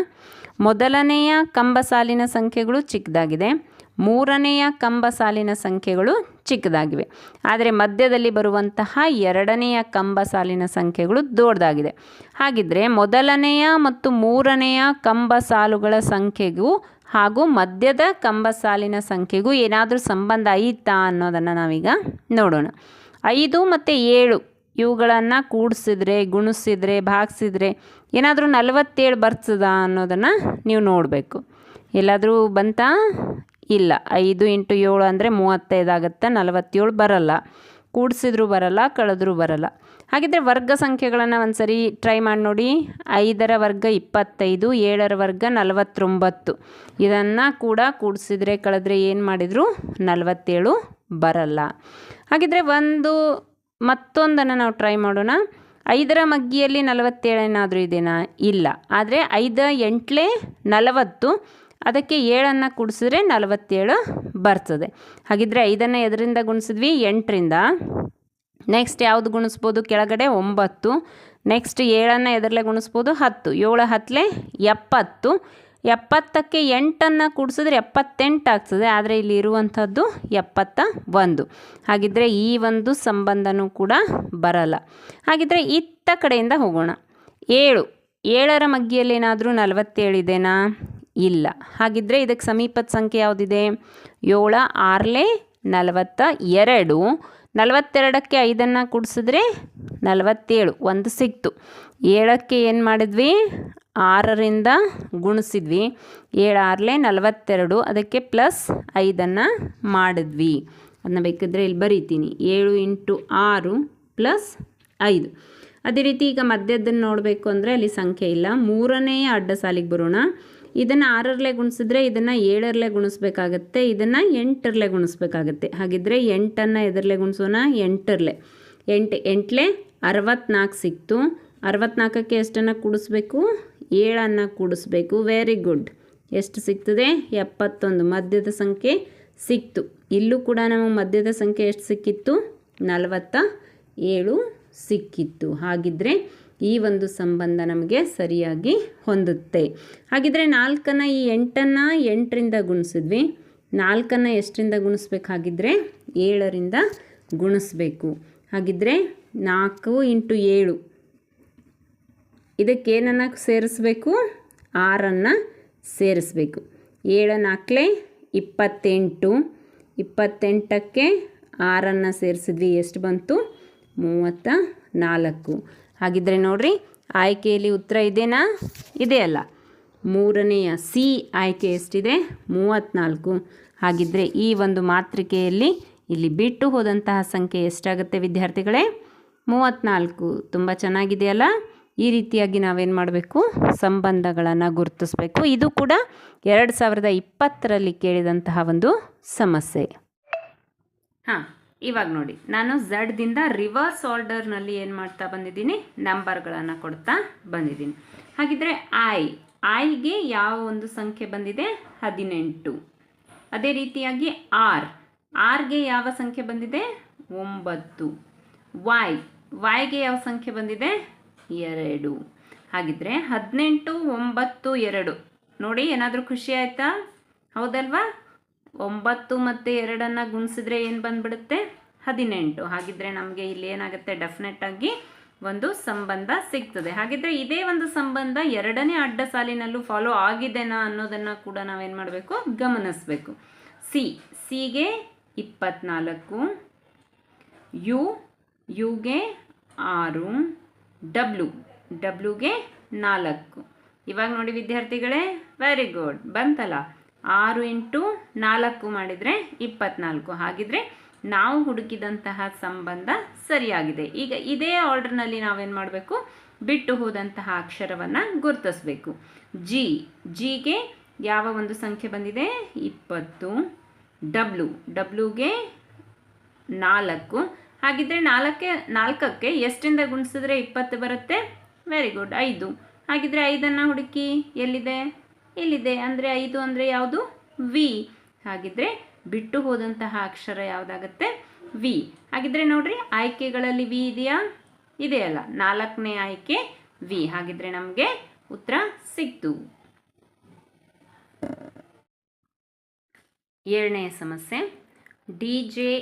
ಮೊದಲನೆಯ ಕಂಬ ಸಾಲಿನ ಸಂಖ್ಯೆಗಳು ಚಿಕ್ಕದಾಗಿದೆ, ಮೂರನೆಯ ಕಂಬ ಸಾಲಿನ ಸಂಖ್ಯೆಗಳು ಚಿಕ್ಕದಾಗಿವೆ. ಆದರೆ ಮಧ್ಯದಲ್ಲಿ ಬರುವಂತಹ ಎರಡನೆಯ ಕಂಬ ಸಾಲಿನ ಸಂಖ್ಯೆಗಳು ದೊಡ್ಡದಾಗಿದೆ. ಹಾಗಿದ್ದರೆ ಮೊದಲನೆಯ ಮತ್ತು ಮೂರನೆಯ ಕಂಬ ಸಾಲುಗಳ ಸಂಖ್ಯೆಗೂ ಹಾಗೂ ಮಧ್ಯದ ಕಂಬ ಸಾಲಿನ ಸಂಖ್ಯೆಗೂ ಏನಾದರೂ ಸಂಬಂಧ ಐತಾ ಅನ್ನೋದನ್ನು ನಾವೀಗ ನೋಡೋಣ. 5 ಮತ್ತು 7 ಇವುಗಳನ್ನು ಕೂಡಿಸಿದ್ರೆ, ಗುಣಿಸಿದ್ರೆ, ಭಾಗಿಸಿದ್ರೆ ಏನಾದರೂ 47 ಬರ್ತದಾ ಅನ್ನೋದನ್ನು ನೀವು ನೋಡಬೇಕು. ಎಲ್ಲಾದರೂ ಬಂತಾ? ಇಲ್ಲ. 5 × 7 ಅಂದರೆ 35 ಆಗುತ್ತೆ. 47 ಬರಲ್ಲ. ಕೂಡಿಸಿದ್ರೂ ಬರಲ್ಲ, ಕಳೆದ್ರೂ ಬರಲ್ಲ. ಹಾಗಿದ್ದರೆ ವರ್ಗ ಸಂಖ್ಯೆಗಳನ್ನು ಒಂದು ಸರಿ ಟ್ರೈ ಮಾಡಿ ನೋಡಿ. 5ರ ವರ್ಗ 25, 7ರ ವರ್ಗ 49. ಇದನ್ನು ಕೂಡ ಕೂಡಿಸಿದ್ರೆ ಕಳೆದ್ರೆ ಏನು ಮಾಡಿದರೂ 47 ಬರಲ್ಲ. ಹಾಗಿದ್ದರೆ ಮತ್ತೊಂದನ್ನು ನಾವು ಟ್ರೈ ಮಾಡೋಣ. 5ರ ಮಗ್ಗಿಯಲ್ಲಿ 47 ಏನಾದರೂ ಇದೆಯಾ? ಇಲ್ಲ. ಆದರೆ 5 8 40, ಅದಕ್ಕೆ 7ಅನ್ನು ಕೂಡಿಸಿದ್ರೆ 47 ಬರ್ತದೆ. ಹಾಗಿದ್ದರೆ 5ಅನ್ನು ಎದರಿಂದ ಗುಣಿಸಿದ್ವಿ? 8ರಿಂದ. ನೆಕ್ಸ್ಟ್ ಯಾವುದು ಗುಣಿಸ್ಬೋದು? ಕೆಳಗಡೆ 9. ನೆಕ್ಸ್ಟ್ 7ಅನ್ನು ಎದರಲ್ಲೇ ಗುಣಿಸ್ಬೋದು? 10. 7 10 70. 70ಕ್ಕೆ 8ಅನ್ನು ಕೂಡಿಸಿದ್ರೆ 78 ಆಗ್ತದೆ. ಆದರೆ ಇಲ್ಲಿ ಇರುವಂಥದ್ದು 71. ಹಾಗಿದ್ದರೆ ಈ ಒಂದು ಸಂಬಂಧನೂ ಕೂಡ ಬರಲ್ಲ. ಹಾಗಿದ್ದರೆ ಇತ್ತ ಕಡೆಯಿಂದ ಹೋಗೋಣ. 7ರ ಮಗ್ಗಿಯಲ್ಲಿ ಏನಾದರೂ 47 ಇದೆನಾ? ಇಲ್ಲ. ಹಾಗಿದ್ದರೆ ಇದಕ್ಕೆ ಸಮೀಪದ ಸಂಖ್ಯೆ ಯಾವುದಿದೆ? 7 6 42. 42ಕ್ಕೆ 5ಅನ್ನು ಕೂಡಿಸಿದ್ರೆ 47, 1 ಸಿಕ್ತು. 7ಕ್ಕೆ ಏನು ಮಾಡಿದ್ವಿ? 6ರಿಂದ ಗುಣಿಸಿದ್ವಿ. 7 6 42, ಅದಕ್ಕೆ ಪ್ಲಸ್ 5ಅನ್ನು ಮಾಡಿದ್ವಿ. ಅದನ್ನ ಬೇಕಿದ್ರೆ ಇಲ್ಲಿ ಬರೀತೀನಿ. 7 × 6 + 5. ಅದೇ ರೀತಿ ಈಗ ಮಧ್ಯದನ್ನು ನೋಡಬೇಕು ಅಂದರೆ ಅಲ್ಲಿ ಸಂಖ್ಯೆ ಇಲ್ಲ. ಮೂರನೆಯ ಅಡ್ಡ ಸಾಲಿಗೆ ಬರೋಣ. ಇದನ್ನು 6ರಲ್ಲೇ ಗುಣಿಸಿದ್ರೆ ಇದನ್ನು 7ರಲ್ಲೇ ಗುಣಿಸ್ಬೇಕಾಗತ್ತೆ, ಇದನ್ನು 8ರಲ್ಲೇ ಗುಣಿಸ್ಬೇಕಾಗತ್ತೆ. ಹಾಗಿದ್ದರೆ 8ಅನ್ನು ಎದರಲ್ಲೇ ಗುಣಿಸೋಣ? 8ರಲ್ಲೇ. 8 8 64 ಸಿಕ್ತು. 64ಕ್ಕೆ ಎಷ್ಟನ್ನು ಕೂಡಿಸ್ಬೇಕು? 7ಅನ್ನು ಕೂಡಿಸ್ಬೇಕು. Very good. ಎಷ್ಟು ಸಿಗ್ತದೆ? 71. ಮಧ್ಯದ ಸಂಖ್ಯೆ ಸಿಕ್ತು. ಇಲ್ಲೂ ಕೂಡ ನಮಗೆ ಮಧ್ಯದ ಸಂಖ್ಯೆ ಎಷ್ಟು ಸಿಕ್ಕಿತ್ತು? 47 ಸಿಕ್ಕಿತ್ತು. ಹಾಗಿದ್ದರೆ ಈ ಒಂದು ಸಂಬಂಧ ನಮಗೆ ಸರಿಯಾಗಿ ಹೊಂದುತ್ತೆ. ಹಾಗಿದ್ದರೆ 4ಅನ್ನು ಈ 8ಅನ್ನು 8ರಿಂದ ಗುಣಿಸಿದ್ವಿ. 4ಅನ್ನು ಎಷ್ಟರಿಂದ ಗುಣಿಸ್ಬೇಕಾಗಿದ್ದರೆ 7ರಿಂದ ಗುಣಿಸ್ಬೇಕು. ಹಾಗಿದ್ದರೆ 4 × 7, ಇದಕ್ಕೇನನ್ನು ಸೇರಿಸ್ಬೇಕು? 6ಅನ್ನು ಸೇರಿಸ್ಬೇಕು. 7 4 28. 28ಕ್ಕೆ 6ಅನ್ನು ಸೇರಿಸಿದ್ವಿ. ಎಷ್ಟು ಬಂತು? 34. ಹಾಗಿದ್ದರೆ ನೋಡಿರಿ, ಆಯ್ಕೆಯಲ್ಲಿ ಉತ್ತರ ಇದೆನಾ? ಇದೆಯಲ್ಲ. ಮೂರನೆಯ ಸಿ ಆಯ್ಕೆ ಎಷ್ಟಿದೆ? 34. ಹಾಗಿದ್ದರೆ ಈ ಒಂದು ಮಾತೃಕೆಯಲ್ಲಿ ಇಲ್ಲಿ ಬಿಟ್ಟು ಹೋದಂತಹ ಸಂಖ್ಯೆ ಎಷ್ಟಾಗುತ್ತೆ ವಿದ್ಯಾರ್ಥಿಗಳೇ? 34. ತುಂಬ ಚೆನ್ನಾಗಿದೆಯಲ್ಲ. ಈ ರೀತಿಯಾಗಿ ನಾವೇನು ಮಾಡಬೇಕು? ಸಂಬಂಧಗಳನ್ನು ಗುರುತಿಸಬೇಕು. ಇದು ಕೂಡ 2020ರಲ್ಲಿ ಕೇಳಿದಂತಹ ಒಂದು ಸಮಸ್ಯೆ. ಇವಾಗ ನೋಡಿ, ನಾನು ಝಡ್ದಿಂದ ರಿವರ್ಸ್ ಆರ್ಡರ್ನಲ್ಲಿ ಏನು ಮಾಡ್ತಾ ಬಂದಿದ್ದೀನಿ? ನಂಬರ್ಗಳನ್ನು ಕೊಡ್ತಾ ಬಂದಿದ್ದೀನಿ. ಹಾಗಿದ್ದರೆ ಐಗೆ ಯಾವ ಒಂದು ಸಂಖ್ಯೆ ಬಂದಿದೆ? 18. ಅದೇ ರೀತಿಯಾಗಿ ಆರ್ಗೆ ಯಾವ ಸಂಖ್ಯೆ ಬಂದಿದೆ? 9. ವೈಗೆ ಯಾವ ಸಂಖ್ಯೆ ಬಂದಿದೆ? 2. ಹಾಗಿದ್ದರೆ 18 9 2. ನೋಡಿ, ಏನಾದರೂ ಖುಷಿ ಆಯಿತಾ? ಹೌದಲ್ವಾ? 9 ಮತ್ತು 2ಅನ್ನು ಗುಣಿಸಿದ್ರೆ ಏನು ಬಂದುಬಿಡುತ್ತೆ? 18. ಹಾಗಿದ್ದರೆ ನಮಗೆ ಇಲ್ಲಿ ಏನಾಗುತ್ತೆ? ಡೆಫಿನೆಟ್ಟಾಗಿ ಒಂದು ಸಂಬಂಧ ಸಿಗ್ತದೆ. ಹಾಗಿದ್ದರೆ ಇದೇ ಒಂದು ಸಂಬಂಧ ಎರಡನೇ ಅಡ್ಡ ಸಾಲಿನಲ್ಲೂ ಫಾಲೋ ಆಗಿದೆನಾ ಅನ್ನೋದನ್ನು ಕೂಡ ನಾವೇನು ಮಾಡಬೇಕು? ಗಮನಿಸಬೇಕು. ಸಿಗೆ 24, ಯುಗೆ 6, ಡಬ್ಲ್ಯೂಗೆ 4. ಇವಾಗ ನೋಡಿ ವಿದ್ಯಾರ್ಥಿಗಳೇ, ವೆರಿ ಗುಡ್, ಬಂತಲ್ಲ. 6 × 4 ಮಾಡಿದರೆ 24. ಹಾಗಿದ್ರೆ ನಾವು ಹುಡುಕಿದಂತಹ ಸಂಬಂಧ ಸರಿಯಾಗಿದೆ. ಈಗ ಇದೇ ಆರ್ಡರ್ನಲ್ಲಿ ನಾವೇನು ಮಾಡಬೇಕು? ಬಿಟ್ಟು ಹೋದಂತಹ ಅಕ್ಷರವನ್ನು ಗುರುತಿಸಬೇಕು. ಜಿಗೆ ಯಾವ ಒಂದು ಸಂಖ್ಯೆ ಬಂದಿದೆ? 20. ಡಬ್ಲ್ಯೂಗೆ 4. ಹಾಗಿದ್ದರೆ 4ಕ್ಕೆ ಎಷ್ಟರಿಂದ ಗುಣಿಸಿದ್ರೆ 20 ಬರುತ್ತೆ? Very good, 5. ಹಾಗಿದ್ರೆ 5ಅನ್ನು ಹುಡುಕಿ, ಎಲ್ಲಿದೆ? ಇಲ್ಲಿದೆ. ಅಂದರೆ 5 ಅಂದರೆ ಯಾವುದು? ವಿ. ಹಾಗಿದ್ರೆ ಬಿಟ್ಟು ಹೋದಂತಹ ಅಕ್ಷರ ಯಾವುದಾಗುತ್ತೆ? ವಿ. ಹಾಗಿದ್ರೆ ನೋಡ್ರಿ, ಆಯ್ಕೆಗಳಲ್ಲಿ ವಿ ಇದೆಯಾ? ಇದೆಯಲ್ಲ. 4ನೇ ಆಯ್ಕೆ ವಿ. ಹಾಗಿದ್ರೆ ನಮಗೆ ಉತ್ತರ ಸಿಕ್ತು. 7ನೇ ಸಮಸ್ಯೆ, DJLMEHP-C.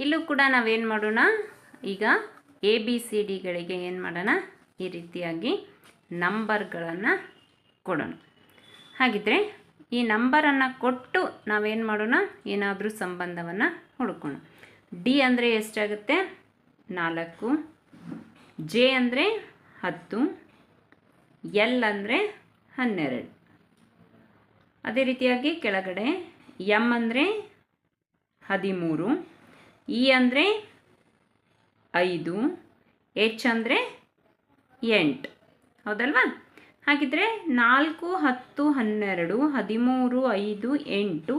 ಇಲ್ಲೂ ಕೂಡ ನಾವೇನು ಮಾಡೋಣ, ಈಗ ABCDಗಳಿಗೆ ಏನು ಮಾಡೋಣ, ಈ ರೀತಿಯಾಗಿ ನಂಬರ್ಗಳನ್ನು ಕೊಡೋಣ. ಹಾಗಿದ್ರೆ ಈ ನಂಬರನ್ನು ಕೊಟ್ಟು ನಾವೇನು ಮಾಡೋಣ, ಏನಾದರೂ ಸಂಬಂಧವನ್ನು ಹುಡುಕೋಣ. ಡಿ ಅಂದರೆ ಎಷ್ಟಾಗುತ್ತೆ? 4. ಜೆ ಅಂದರೆ 10. ಎಲ್ ಅಂದರೆ 12. ಅದೇ ರೀತಿಯಾಗಿ ಕೆಳಗಡೆ ಎಮ್ ಅಂದರೆ 13. ಇ ಅಂದರೆ 5. ಎಚ್ ಅಂದರೆ 8. ಹೌದಲ್ವಾ? ಹಾಗಿದ್ರೆ 4, 10, 12, 13, 5, 8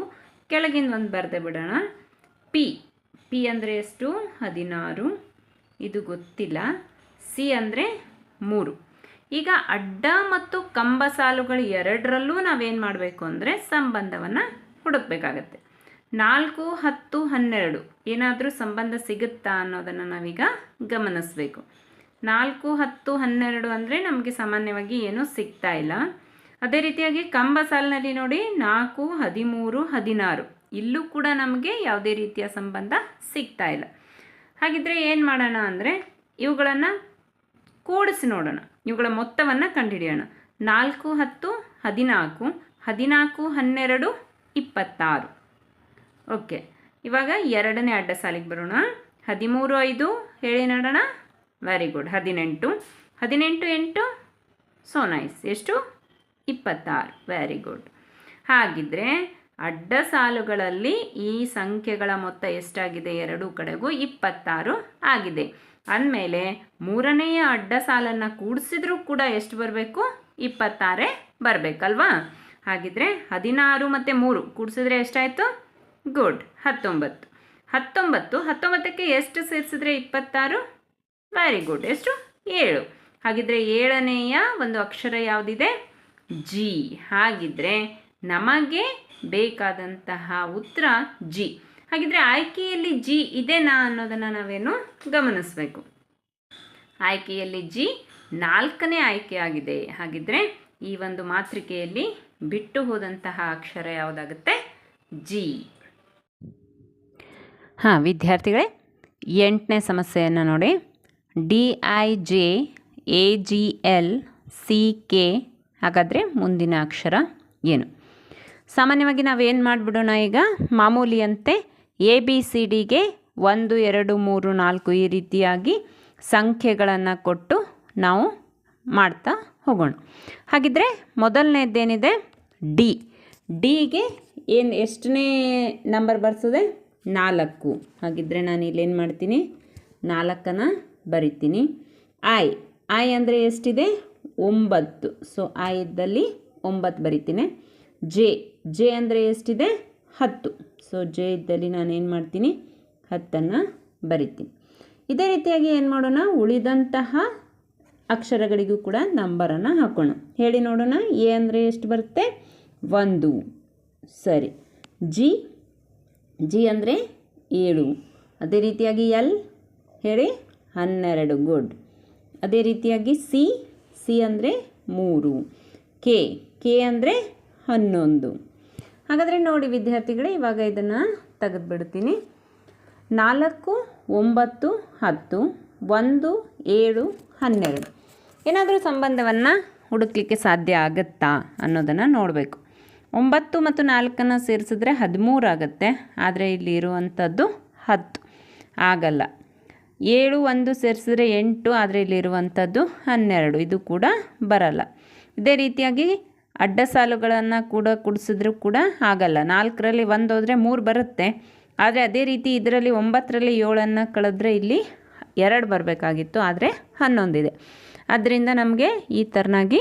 ಕೆಳಗಿಂದ ಒಂದು ಬರೆದೇ ಬಿಡೋಣ. ಪಿ ಅಂದರೆ ಎಷ್ಟು? 16. ಇದು ಗೊತ್ತಿಲ್ಲ. ಸಿ ಅಂದರೆ 3. ಈಗ ಅಡ್ಡ ಮತ್ತು ಕಂಬ ಸಾಲುಗಳು ಎರಡರಲ್ಲೂ ನಾವೇನು ಮಾಡಬೇಕು ಅಂದರೆ ಸಂಬಂಧವನ್ನು ಹುಡುಕಬೇಕಾಗತ್ತೆ. 4, 10, 12 ಏನಾದರೂ ಸಂಬಂಧ ಸಿಗುತ್ತಾ ಅನ್ನೋದನ್ನು ನಾವೀಗ ಗಮನಿಸಬೇಕು. 4, 10, 12 ಅಂದರೆ ನಮಗೆ ಸಾಮಾನ್ಯವಾಗಿ ಏನೂ ಸಿಗ್ತಾ ಇಲ್ಲ. ಅದೇ ರೀತಿಯಾಗಿ ಕಂಬ ಸಾಲಿನಲ್ಲಿ ನೋಡಿ 4, 13, 16 ಇಲ್ಲೂ ಕೂಡ ನಮಗೆ ಯಾವುದೇ ರೀತಿಯ ಸಂಬಂಧ ಸಿಗ್ತಾ ಇಲ್ಲ. ಹಾಗಿದ್ರೆ ಏನು ಮಾಡೋಣ ಅಂದರೆ ಇವುಗಳನ್ನು ಕೂಡಿಸಿ ನೋಡೋಣ, ಇವುಗಳ ಮೊತ್ತವನ್ನು ಕಂಡುಹಿಡಿಯೋಣ. 4, 10, 14, 14, 12, 26. ಓಕೆ, ಇವಾಗ ಎರಡನೇ ಅಡ್ಡ ಸಾಲಿಗೆ ಬರೋಣ. 13, 5 ಹೇಳಿ ನೋಡೋಣ. Very good, 18. 18, 8 so nice. ಎಷ್ಟು? 26. Very good. ಹಾಗಿದ್ರೆ ಅಡ್ಡ ಸಾಲುಗಳಲ್ಲಿ ಈ ಸಂಖ್ಯೆಗಳ ಮೊತ್ತ ಎಷ್ಟಾಗಿದೆ? ಎರಡೂ ಕಡೆಗೂ 26 ಆಗಿದೆ. ಅಂದಮೇಲೆ ಮೂರನೆಯ ಅಡ್ಡ ಸಾಲನ್ನು ಕೂಡಿಸಿದ್ರೂ ಕೂಡ ಎಷ್ಟು ಬರಬೇಕು? 26 ಬರಬೇಕಲ್ವಾ? ಹಾಗಿದ್ರೆ 16 ಮತ್ತು 3 ಕೂಡಿಸಿದ್ರೆ ಎಷ್ಟಾಯಿತು? ಗುಡ್, 19. 19ಕ್ಕೆ ಎಷ್ಟು ಸೇರಿಸಿದ್ರೆ 26? Very good. ಎಷ್ಟು? 7. ಹಾಗಿದ್ರೆ 7ನೇಯ ಒಂದು ಅಕ್ಷರ ಯಾವುದಿದೆ? ಜಿ. ಹಾಗಿದ್ರೆ ನಮಗೆ ಬೇಕಾದಂತಹ ಉತ್ತರ ಜಿ. ಹಾಗಿದ್ರೆ ಆಯ್ಕೆಯಲ್ಲಿ ಜಿ ಇದೆನಾ ಅನ್ನೋದನ್ನು ನಾವೇನು ಗಮನಿಸಬೇಕು. ಆಯ್ಕೆಯಲ್ಲಿ ಜಿ 4ನೇ ಆಯ್ಕೆಯಾಗಿದೆ. ಹಾಗಿದ್ರೆ ಈ ಒಂದು ಮಾತೃಕೆಯಲ್ಲಿ ಬಿಟ್ಟು ಹೋದಂತಹ ಅಕ್ಷರ ಯಾವುದಾಗುತ್ತೆ? ಜಿ. ವಿದ್ಯಾರ್ಥಿಗಳೇ, 8ನೇ ಸಮಸ್ಯೆಯನ್ನು ನೋಡಿ. DIJAGLCK. ಹಾಗಾದರೆ ಮುಂದಿನ ಅಕ್ಷರ ಏನು? ಸಾಮಾನ್ಯವಾಗಿ ನಾವೇನು ಮಾಡಿಬಿಡೋಣ, ಈಗ ಮಾಮೂಲಿಯಂತೆ ABCDಗೆ 1, 2, 3, 4 ಈ ರೀತಿಯಾಗಿ ಸಂಖ್ಯೆಗಳನ್ನು ಕೊಟ್ಟು ನಾವು ಮಾಡ್ತಾ ಹೋಗೋಣ. ಹಾಗಿದ್ರೆ ಮೊದಲನೇದ್ದೇನಿದೆ? ಡಿಗೆ ಎಷ್ಟನೇ ನಂಬರ್ ಬರ್ಸೋದೆ? 4. ಹಾಗಿದ್ರೆ ನಾನು ಇಲ್ಲೇನು ಮಾಡ್ತೀನಿ? 4 ಬರಿತೀನಿ. ಐ ಅಂದರೆ ಎಷ್ಟಿದೆ? 9. ಸೊ ಐ ಇದ್ದಲ್ಲಿ 9 ಬರಿತೀನಿ. ಜೆ ಅಂದರೆ ಎಷ್ಟಿದೆ? 10. ಸೊ ಜೆ ಇದ್ದಲ್ಲಿ ನಾನೇನು ಮಾಡ್ತೀನಿ? 10 ಬರಿತೀನಿ. ಇದೇ ರೀತಿಯಾಗಿ ಏನು ಮಾಡೋಣ, ಉಳಿದಂತಹ ಅಕ್ಷರಗಳಿಗೂ ಕೂಡ ನಂಬರನ್ನು ಹಾಕೋಣ. ಹೇಳಿ ನೋಡೋಣ. ಎ ಅಂದರೆ ಎಷ್ಟು ಬರುತ್ತೆ? 1. ಸರಿ. ಜಿ ಅಂದರೆ 7. ಅದೇ ರೀತಿಯಾಗಿ ಎಲ್ ಹೇಳಿ 12. ಗುಡ್. ಅದೇ ರೀತಿಯಾಗಿ ಸಿ ಅಂದರೆ 3. ಕೆ ಅಂದರೆ 11. ಹಾಗಾದರೆ ನೋಡಿ ವಿದ್ಯಾರ್ಥಿಗಳೇ, ಇವಾಗ ಇದನ್ನು ತೆಗೆದುಬಿಡ್ತೀನಿ. 4, 9, 10, 1, 7, 12 ಏನಾದರೂ ಸಂಬಂಧವನ್ನು ಹುಡುಕಲಿಕ್ಕೆ ಸಾಧ್ಯ ಆಗುತ್ತಾ ಅನ್ನೋದನ್ನು ನೋಡಬೇಕು. 9 ಮತ್ತು 4 ಸೇರಿಸಿದ್ರೆ 13 ಆಗುತ್ತೆ. ಆದರೆ ಇಲ್ಲಿ ಇರುವಂಥದ್ದು 10 ಆಗಲ್ಲ. 7, 1 ಸೇರಿಸಿದ್ರೆ 8. ಆದರೆ ಇಲ್ಲಿರುವಂಥದ್ದು 12. ಇದು ಕೂಡ ಬರಲ್ಲ. ಇದೇ ರೀತಿಯಾಗಿ ಅಡ್ಡ ಸಾಲುಗಳನ್ನು ಕೂಡ ಕೂಡಿಸಿದ್ರೂ ಕೂಡ ಆಗಲ್ಲ. 4ರಲ್ಲಿ 1 ಹೋದರೆ 3 ಬರುತ್ತೆ. ಆದರೆ ಅದೇ ರೀತಿ ಇದರಲ್ಲಿ 9ರಲ್ಲಿ 7 ಕಳೆದ್ರೆ ಇಲ್ಲಿ 2 ಬರಬೇಕಾಗಿತ್ತು, ಆದರೆ 11 ಇದೆ. ಆದ್ದರಿಂದ ನಮಗೆ ಈ ಥರನಾಗಿ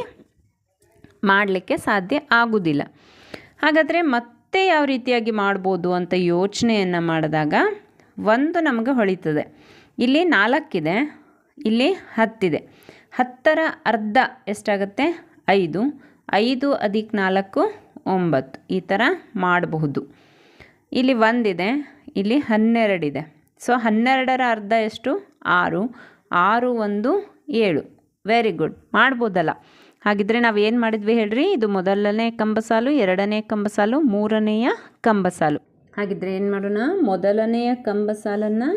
ಮಾಡಲಿಕ್ಕೆ ಸಾಧ್ಯ ಆಗೋದಿಲ್ಲ. ಹಾಗಾದರೆ ಮತ್ತೆ ಯಾವ ರೀತಿಯಾಗಿ ಮಾಡ್ಬೋದು ಅಂತ ಯೋಚನೆಯನ್ನು ಮಾಡಿದಾಗ ಒಂದು ನಮಗೆ ಹೊಳಿತದೆ. ಇಲ್ಲಿ 4 ಇದೆ, ಇಲ್ಲಿ 10 ಇದೆ. 10ರ ಅರ್ಧ ಎಷ್ಟಾಗುತ್ತೆ? 5. 5 + 4 9. ಈ ಥರ ಮಾಡಬಹುದು. ಇಲ್ಲಿ 1 ಇದೆ, ಇಲ್ಲಿ 12 ಇದೆ. ಸೊ 12ರ ಅರ್ಧ ಎಷ್ಟು? 6. 6 1 7. ವೆರಿ ಗುಡ್, ಮಾಡ್ಬೋದಲ್ಲ. ಹಾಗಿದ್ರೆ ನಾವು ಏನು ಮಾಡಿದ್ವಿ ಹೇಳ್ರಿ? ಇದು ಮೊದಲನೇ ಕಂಬಸಾಲು, ಎರಡನೇ ಕಂಬಸಾಲು, ಮೂರನೆಯ ಕಂಬಸಾಲು. ಹಾಗಿದ್ರೆ ಏನು ಮಾಡೋಣ? ಮೊದಲನೆಯ ಕಂಬಸಾಲನ್ನು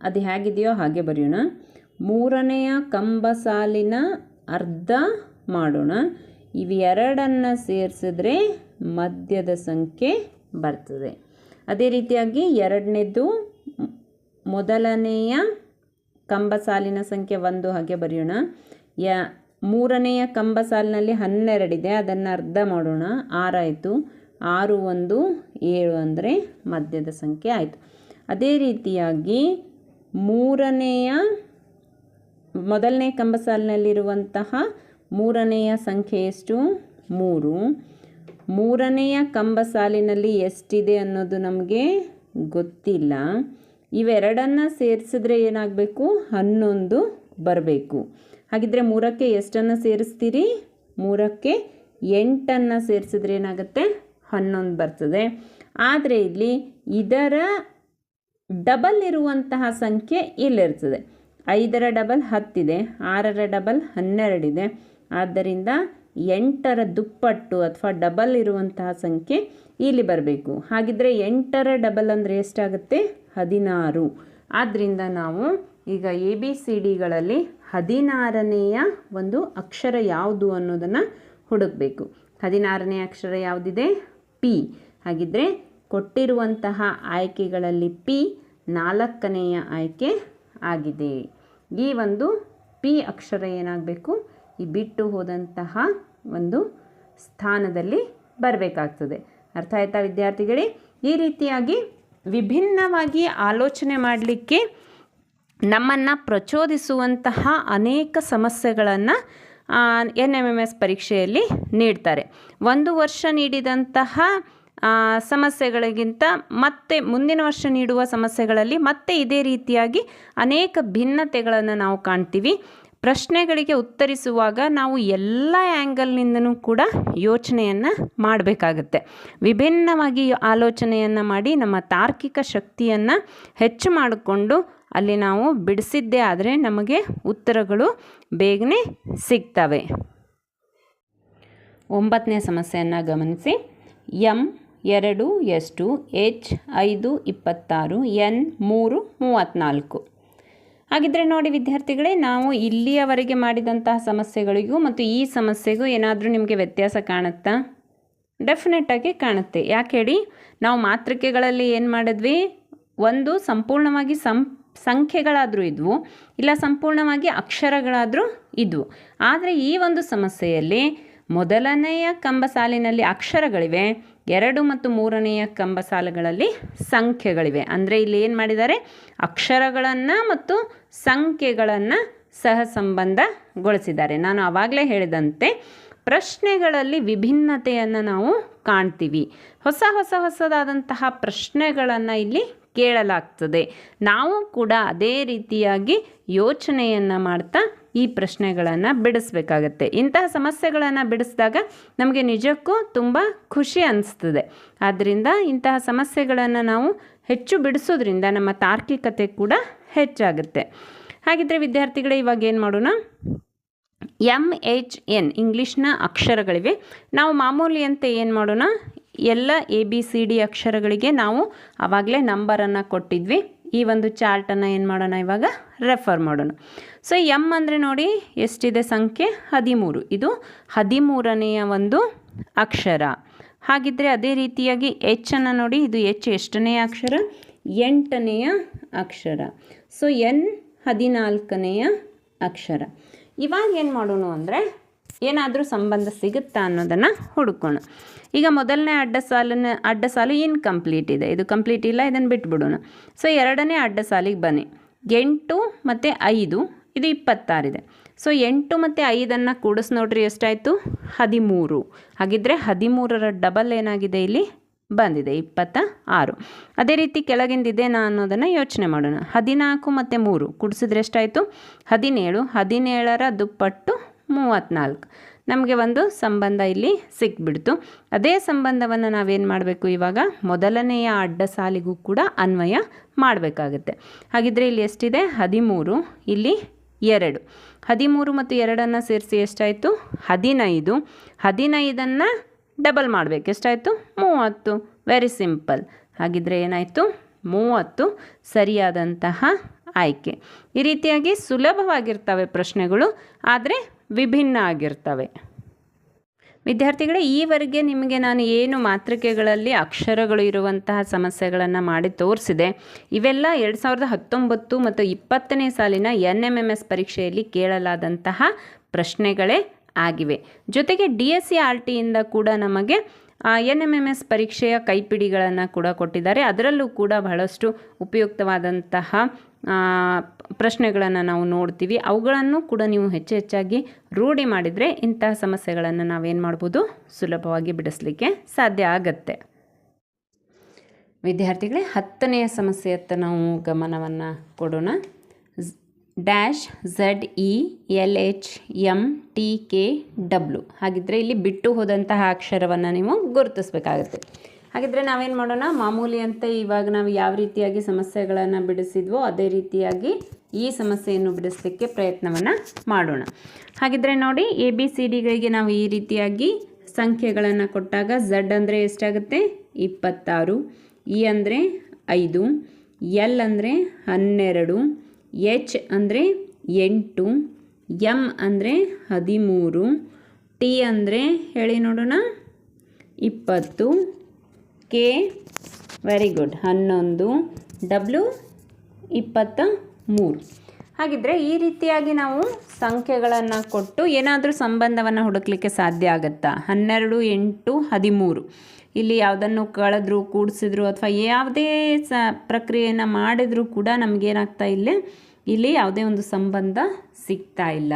ಅದು ಹೇಗಿದೆಯೋ ಹಾಗೆ ಬರೆಯೋಣ. ಮೂರನೆಯ ಕಂಬಸಾಲಿನ ಅರ್ಧ ಮಾಡೋಣ. ಇವೆರಡನ್ನು ಸೇರಿಸಿದ್ರೆ ಮಧ್ಯದ ಸಂಖ್ಯೆ ಬರ್ತದೆ. ಅದೇ ರೀತಿಯಾಗಿ ಎರಡನೇದು ಮೊದಲನೆಯ ಕಂಬಸಾಲಿನ ಸಂಖ್ಯೆ 1 ಹಾಗೆ ಬರೆಯೋಣ. ಮೂರನೆಯ ಕಂಬಸಾಲಿನಲ್ಲಿ 12 ಇದೆ, ಅದನ್ನು ಅರ್ಧ ಮಾಡೋಣ. 6 ಆಯಿತು. 6 1 7 ಅಂದರೆ ಮಧ್ಯದ ಸಂಖ್ಯೆ ಆಯಿತು. ಅದೇ ರೀತಿಯಾಗಿ ಮೊದಲನೇ ಕಂಬಸಾಲಿನಲ್ಲಿರುವಂತಹ ಮೂರನೆಯ ಸಂಖ್ಯೆ ಎಷ್ಟು? 3. ಮೂರನೆಯ ಕಂಬಸಾಲಿನಲ್ಲಿ ಎಷ್ಟಿದೆ ಅನ್ನೋದು ನಮಗೆ ಗೊತ್ತಿಲ್ಲ. ಇವೆರಡನ್ನು ಸೇರಿಸಿದ್ರೆ ಏನಾಗಬೇಕು? 11 ಬರಬೇಕು. ಹಾಗಿದ್ರೆ 3ಕ್ಕೆ ಎಷ್ಟನ್ನು ಸೇರಿಸ್ತೀರಿ? 3ಕ್ಕೆ 8 ಸೇರಿಸಿದ್ರೆ ಏನಾಗುತ್ತೆ? 11 ಬರ್ತದೆ. ಆದರೆ ಇಲ್ಲಿ ಇದರ ಡಬಲ್ ಇರುವಂತಹ ಸಂಖ್ಯೆ ಇಲ್ಲಿರ್ತದೆ. 5ರ ಡಬಲ್ 10 ಇದೆ, 6ರ ಡಬಲ್ 12 ಇದೆ. ಆದ್ದರಿಂದ 8ರ ದುಪ್ಪಟ್ಟು ಅಥವಾ ಡಬಲ್ ಇರುವಂತಹ ಸಂಖ್ಯೆ ಇಲ್ಲಿ ಬರಬೇಕು. ಹಾಗಿದ್ರೆ 8ರ ಡಬಲ್ ಅಂದರೆ ಎಷ್ಟಾಗುತ್ತೆ? 16. ಆದ್ದರಿಂದ ನಾವು ಈಗ ABCDಗಳಲ್ಲಿ 16ನೆಯ ಒಂದು ಅಕ್ಷರ ಯಾವುದು ಅನ್ನೋದನ್ನು ಹುಡುಕಬೇಕು. 16ನೇ ಅಕ್ಷರ ಯಾವುದಿದೆ? P. ಹಾಗಿದ್ರೆ ಕೊಟ್ಟಿರುವಂತಹ ಆಯ್ಕೆಗಳಲ್ಲಿ P 4ನೆಯ ಆಯ್ಕೆ ಆಗಿದೆ. ಈ ಒಂದು P ಅಕ್ಷರ ಏನಾಗಬೇಕು? ಈ ಬಿಟ್ಟು ಹೋದಂತಹ ಒಂದು ಸ್ಥಾನದಲ್ಲಿ ಬರಬೇಕಾಗ್ತದೆ. ಅರ್ಥ ಆಯ್ತಾ ವಿದ್ಯಾರ್ಥಿಗಳೇ? ಈ ರೀತಿಯಾಗಿ ವಿಭಿನ್ನವಾಗಿ ಆಲೋಚನೆ ಮಾಡಲಿಕ್ಕೆ ನಮ್ಮನ್ನು ಪ್ರಚೋದಿಸುವಂತಹ ಅನೇಕ ಸಮಸ್ಯೆಗಳನ್ನು NMMS ಪರೀಕ್ಷೆಯಲ್ಲಿ ನೀಡ್ತಾರೆ. 1 ವರ್ಷ ನೀಡಿದಂತಹ ಸಮಸ್ಯೆಗಳಿಗಿಂತ ಮತ್ತೆ ಮುಂದಿನ ವರ್ಷ ನೀಡುವ ಸಮಸ್ಯೆಗಳಲ್ಲಿ ಮತ್ತೆ ಇದೇ ರೀತಿಯಾಗಿ ಅನೇಕ ಭಿನ್ನತೆಗಳನ್ನು ನಾವು ಕಾಣ್ತೀವಿ. ಪ್ರಶ್ನೆಗಳಿಗೆ ಉತ್ತರಿಸುವಾಗ ನಾವು ಎಲ್ಲ ಆ್ಯಂಗಲ್ನಿಂದನೂ ಕೂಡ ಯೋಚನೆಯನ್ನು ಮಾಡಬೇಕಾಗತ್ತೆ. ವಿಭಿನ್ನವಾಗಿ ಆಲೋಚನೆಯನ್ನು ಮಾಡಿ ನಮ್ಮ ತಾರ್ಕಿಕ ಶಕ್ತಿಯನ್ನು ಹೆಚ್ಚು ಮಾಡಿಕೊಂಡು ಅಲ್ಲಿ ನಾವು ಬಿಡಿಸಿದ್ದೇ ಆದರೆ ನಮಗೆ ಉತ್ತರಗಳು ಬೇಗನೆ ಸಿಗ್ತವೆ. 9ನೇ ಸಮಸ್ಯೆಯನ್ನು ಗಮನಿಸಿ. M 2 ಎಷ್ಟು? H 5 26, N 3 34. ಹಾಗಿದ್ರೆ ನೋಡಿ ವಿದ್ಯಾರ್ಥಿಗಳೇ, ನಾವು ಇಲ್ಲಿಯವರೆಗೆ ಮಾಡಿದಂತಹ ಸಮಸ್ಯೆಗಳಿಗೂ ಮತ್ತು ಈ ಸಮಸ್ಯೆಗೂ ಏನಾದರೂ ನಿಮಗೆ ವ್ಯತ್ಯಾಸ ಕಾಣುತ್ತಾ? ಡೆಫಿನೆಟಾಗಿ ಕಾಣುತ್ತೆ. ಯಾಕೆ ಹೇಳಿ? ನಾವು ಮಾತೃಕೆಗಳಲ್ಲಿ ಏನು ಮಾಡಿದ್ವಿ? ಒಂದು ಸಂಪೂರ್ಣವಾಗಿ ಸಂಖ್ಯೆಗಳಾದರೂ ಇದ್ವು, ಇಲ್ಲ ಸಂಪೂರ್ಣವಾಗಿ ಅಕ್ಷರಗಳಾದರೂ ಇದ್ವು. ಆದರೆ ಈ ಒಂದು ಸಮಸ್ಯೆಯಲ್ಲಿ ಮೊದಲನೆಯ ಕಂಬಸಾಲಿನಲ್ಲಿ ಅಕ್ಷರಗಳಿವೆ, 2 ಮತ್ತು 3ನೆಯ ಕಂಬಸಾಲುಗಳಲ್ಲಿ ಸಂಖ್ಯೆಗಳಿವೆ. ಅಂದರೆ ಇಲ್ಲಿ ಏನು ಮಾಡಿದ್ದಾರೆ? ಅಕ್ಷರಗಳನ್ನು ಮತ್ತು ಸಂಖ್ಯೆಗಳನ್ನು ಸಹ ಸಂಬಂಧಗೊಳಿಸಿದ್ದಾರೆ. ನಾನು ಆವಾಗಲೇ ಹೇಳಿದಂತೆ ಪ್ರಶ್ನೆಗಳಲ್ಲಿ ವಿಭಿನ್ನತೆಯನ್ನು ನಾವು ಕಾಣ್ತೀವಿ. ಹೊಸದಾದಂತಹ ಪ್ರಶ್ನೆಗಳನ್ನು ಇಲ್ಲಿ ಕೇಳಲಾಗ್ತದೆ. ನಾವು ಕೂಡ ಅದೇ ರೀತಿಯಾಗಿ ಯೋಚನೆಯನ್ನು ಮಾಡ್ತಾ ಈ ಪ್ರಶ್ನೆಗಳನ್ನು ಬಿಡಿಸ್ಬೇಕಾಗತ್ತೆ. ಇಂತಹ ಸಮಸ್ಯೆಗಳನ್ನು ಬಿಡಿಸಿದಾಗ ನಮಗೆ ನಿಜಕ್ಕೂ ತುಂಬ ಖುಷಿ ಅನಿಸ್ತದೆ. ಆದ್ದರಿಂದ ಇಂತಹ ಸಮಸ್ಯೆಗಳನ್ನು ನಾವು ಹೆಚ್ಚು ಬಿಡಿಸೋದ್ರಿಂದ ನಮ್ಮ ತಾರ್ಕಿಕತೆ ಕೂಡ ಹೆಚ್ಚಾಗುತ್ತೆ. ಹಾಗಿದ್ರೆ ವಿದ್ಯಾರ್ಥಿಗಳೇ, ಇವಾಗ ಏನು ಮಾಡೋಣ? MHN ಇಂಗ್ಲೀಷ್ನ ಅಕ್ಷರಗಳಿವೆ. ನಾವು ಮಾಮೂಲಿಯಂತೆ ಏನು ಮಾಡೋಣ? ಎಲ್ಲ ABCD ಅಕ್ಷರಗಳಿಗೆ ನಾವು ಆವಾಗಲೇ ನಂಬರನ್ನು ಕೊಟ್ಟಿದ್ವಿ. ಈ ಒಂದು ಚಾರ್ಟನ್ನು ಏನು ಮಾಡೋಣ? ಇವಾಗ ರೆಫರ್ ಮಾಡೋಣ. ಸೊ M ಅಂದರೆ ನೋಡಿ ಎಷ್ಟಿದೆ ಸಂಖ್ಯೆ? 13. ಇದು 13ನೆಯ ಒಂದು ಅಕ್ಷರ. ಹಾಗಿದ್ದರೆ ಅದೇ ರೀತಿಯಾಗಿ H ಅನ್ನು ನೋಡಿ, ಇದು H ಎಷ್ಟನೆಯ ಅಕ್ಷರ? 8ನೆಯ ಅಕ್ಷರ. ಸೊ N 14ನೆಯ ಅಕ್ಷರ. ಇವಾಗ ಏನು ಮಾಡೋಣ ಅಂದರೆ ಏನಾದರೂ ಸಂಬಂಧ ಸಿಗುತ್ತಾ ಅನ್ನೋದನ್ನು ಹುಡುಕೋಣ. ಈಗ ಮೊದಲನೇ ಅಡ್ಡ ಸಾಲು ಇನ್ಕಂಪ್ಲೀಟ್ ಇದೆ, ಇದು ಕಂಪ್ಲೀಟ್ ಇಲ್ಲ, ಇದನ್ನು ಬಿಟ್ಬಿಡೋಣ. ಸೊ ಎರಡನೇ ಅಡ್ಡ ಸಾಲಿಗೆ ಬನ್ನಿ. 8 ಮತ್ತು 5 ಇದು 26 ಇದೆ. ಸೊ 8 ಮತ್ತು 5 ಕೂಡಿಸ್ ನೋಡ್ರಿ ಎಷ್ಟಾಯಿತು 13. ಹಾಗಿದ್ರೆ 13ರ ಡಬಲ್ ಏನಾಗಿದೆ ಇಲ್ಲಿ ಬಂದಿದೆ 26. ಅದೇ ರೀತಿ ಕೆಳಗಿಂದಿದೆನಾ ಅನ್ನೋದನ್ನು ಯೋಚನೆ ಮಾಡೋಣ. 14 ಮತ್ತು 3 ಕೂಡಿಸಿದ್ರೆ ಎಷ್ಟಾಯಿತು 17. 17ರ ದುಪ್ಪಟ್ಟು 34. ನಮಗೆ ಒಂದು ಸಂಬಂಧ ಇಲ್ಲಿ ಸಿಕ್ಬಿಡ್ತು. ಅದೇ ಸಂಬಂಧವನ್ನು ನಾವೇನು ಮಾಡಬೇಕು ಇವಾಗ ಮೊದಲನೆಯ ಅಡ್ಡ ಸಾಲಿಗೂ ಕೂಡ ಅನ್ವಯ ಮಾಡಬೇಕಾಗುತ್ತೆ. ಹಾಗಿದ್ರೆ ಇಲ್ಲಿ ಎಷ್ಟಿದೆ 13, ಇಲ್ಲಿ 2. 13 ಮತ್ತು 2 ಸೇರಿಸಿ ಎಷ್ಟಾಯಿತು 15. 15 ಡಬಲ್ ಮಾಡಬೇಕು ಎಷ್ಟಾಯಿತು 30. Very simple. ಹಾಗಿದ್ರೆ ಏನಾಯಿತು 30 ಸರಿಯಾದಂತಹ ಆಯ್ಕೆ. ಈ ರೀತಿಯಾಗಿ ಸುಲಭವಾಗಿರ್ತವೆ ಪ್ರಶ್ನೆಗಳು, ಆದರೆ ವಿಭಿನ್ನ ಆಗಿರ್ತವೆ. ವಿದ್ಯಾರ್ಥಿಗಳೇ, ಈವರೆಗೆ ನಿಮಗೆ ನಾನು ಏನು ಮಾತೃಕೆಗಳಲ್ಲಿ ಅಕ್ಷರಗಳು ಇರುವಂತಹ ಸಮಸ್ಯೆಗಳನ್ನು ಮಾಡಿ ತೋರಿಸಿದೆ. ಇವೆಲ್ಲ 2019 ಮತ್ತು 20ನೇ ಸಾಲಿನ NMMS ಪರೀಕ್ಷೆಯಲ್ಲಿ ಕೇಳಲಾದಂತಹ ಪ್ರಶ್ನೆಗಳೇ ಆಗಿವೆ. ಜೊತೆಗೆ DSC-RTಯಿಂದ ಕೂಡ ನಮಗೆ NMMS ಪರೀಕ್ಷೆಯ ಕೈಪಿಡಿಗಳನ್ನು ಕೂಡ ಕೊಟ್ಟಿದ್ದಾರೆ. ಅದರಲ್ಲೂ ಕೂಡ ಬಹಳಷ್ಟು ಉಪಯುಕ್ತವಾದಂತಹ ಪ್ರಶ್ನೆಗಳನ್ನು ನಾವು ನೋಡ್ತೀವಿ. ಅವುಗಳನ್ನು ಕೂಡ ನೀವು ಹೆಚ್ಚಾಗಿ ರೂಢಿ ಮಾಡಿದರೆ ಇಂತಹ ಸಮಸ್ಯೆಗಳನ್ನು ನಾವೇನು ಮಾಡ್ಬೋದು ಸುಲಭವಾಗಿ ಬಿಡಿಸಲಿಕ್ಕೆ ಸಾಧ್ಯ ಆಗತ್ತೆ. ವಿದ್ಯಾರ್ಥಿಗಳೇ, 10ನೆಯ ಸಮಸ್ಯೆಯತ್ತ ನಾವು ಗಮನವನ್ನು ಕೊಡೋಣ. -ZELHMTKW. ಹಾಗಿದ್ರೆ ಇಲ್ಲಿ ಬಿಟ್ಟು ಹೋದಂತಹ ಅಕ್ಷರವನ್ನು ನೀವು ಗುರುತಿಸಬೇಕಾಗುತ್ತೆ. ಹಾಗಿದ್ರೆ ನಾವೇನು ಮಾಡೋಣ, ಮಾಮೂಲಿ ಅಂತ ಇವಾಗ ನಾವು ಯಾವ ರೀತಿಯಾಗಿ ಸಮಸ್ಯೆಗಳನ್ನು ಬಿಡಿಸಿದ್ವೋ ಅದೇ ರೀತಿಯಾಗಿ ಈ ಸಮಸ್ಯೆಯನ್ನು ಬಿಡಿಸಲಿಕ್ಕೆ ಪ್ರಯತ್ನವನ್ನು ಮಾಡೋಣ. ಹಾಗಿದ್ರೆ ನೋಡಿ, ABCDಗಳಿಗೆ ನಾವು ಈ ರೀತಿಯಾಗಿ ಸಂಖ್ಯೆಗಳನ್ನು ಕೊಟ್ಟಾಗ Z ಅಂದರೆ ಎಷ್ಟಾಗುತ್ತೆ 26, E ಅಂದರೆ 5, L ಅಂದರೆ 12, H ಅಂದರೆ 8, M ಅಂದರೆ 13, T ಅಂದರೆ ಹೇಳಿ ನೋಡೋಣ 20, K ವೆರಿ ಗುಡ್ 11, W 23. ಹಾಗಿದ್ರೆ ಈ ರೀತಿಯಾಗಿ ನಾವು ಸಂಖ್ಯೆಗಳನ್ನು ಕೊಟ್ಟು ಏನಾದರೂ ಸಂಬಂಧವನ್ನು ಹುಡುಕಲಿಕ್ಕೆ ಸಾಧ್ಯ ಆಗುತ್ತಾ? 12, 8, 13. ಇಲ್ಲಿ ಯಾವುದನ್ನು ಕಳೆದ್ರು ಕೂಡಿಸಿದ್ರು ಅಥವಾ ಯಾವುದೇ ಪ್ರಕ್ರಿಯೆಯನ್ನು ಮಾಡಿದರೂ ಕೂಡ ನಮಗೇನಾಗ್ತಾ ಇಲ್ಲಿ ಯಾವುದೇ ಒಂದು ಸಂಬಂಧ ಸಿಗ್ತಾ ಇಲ್ಲ.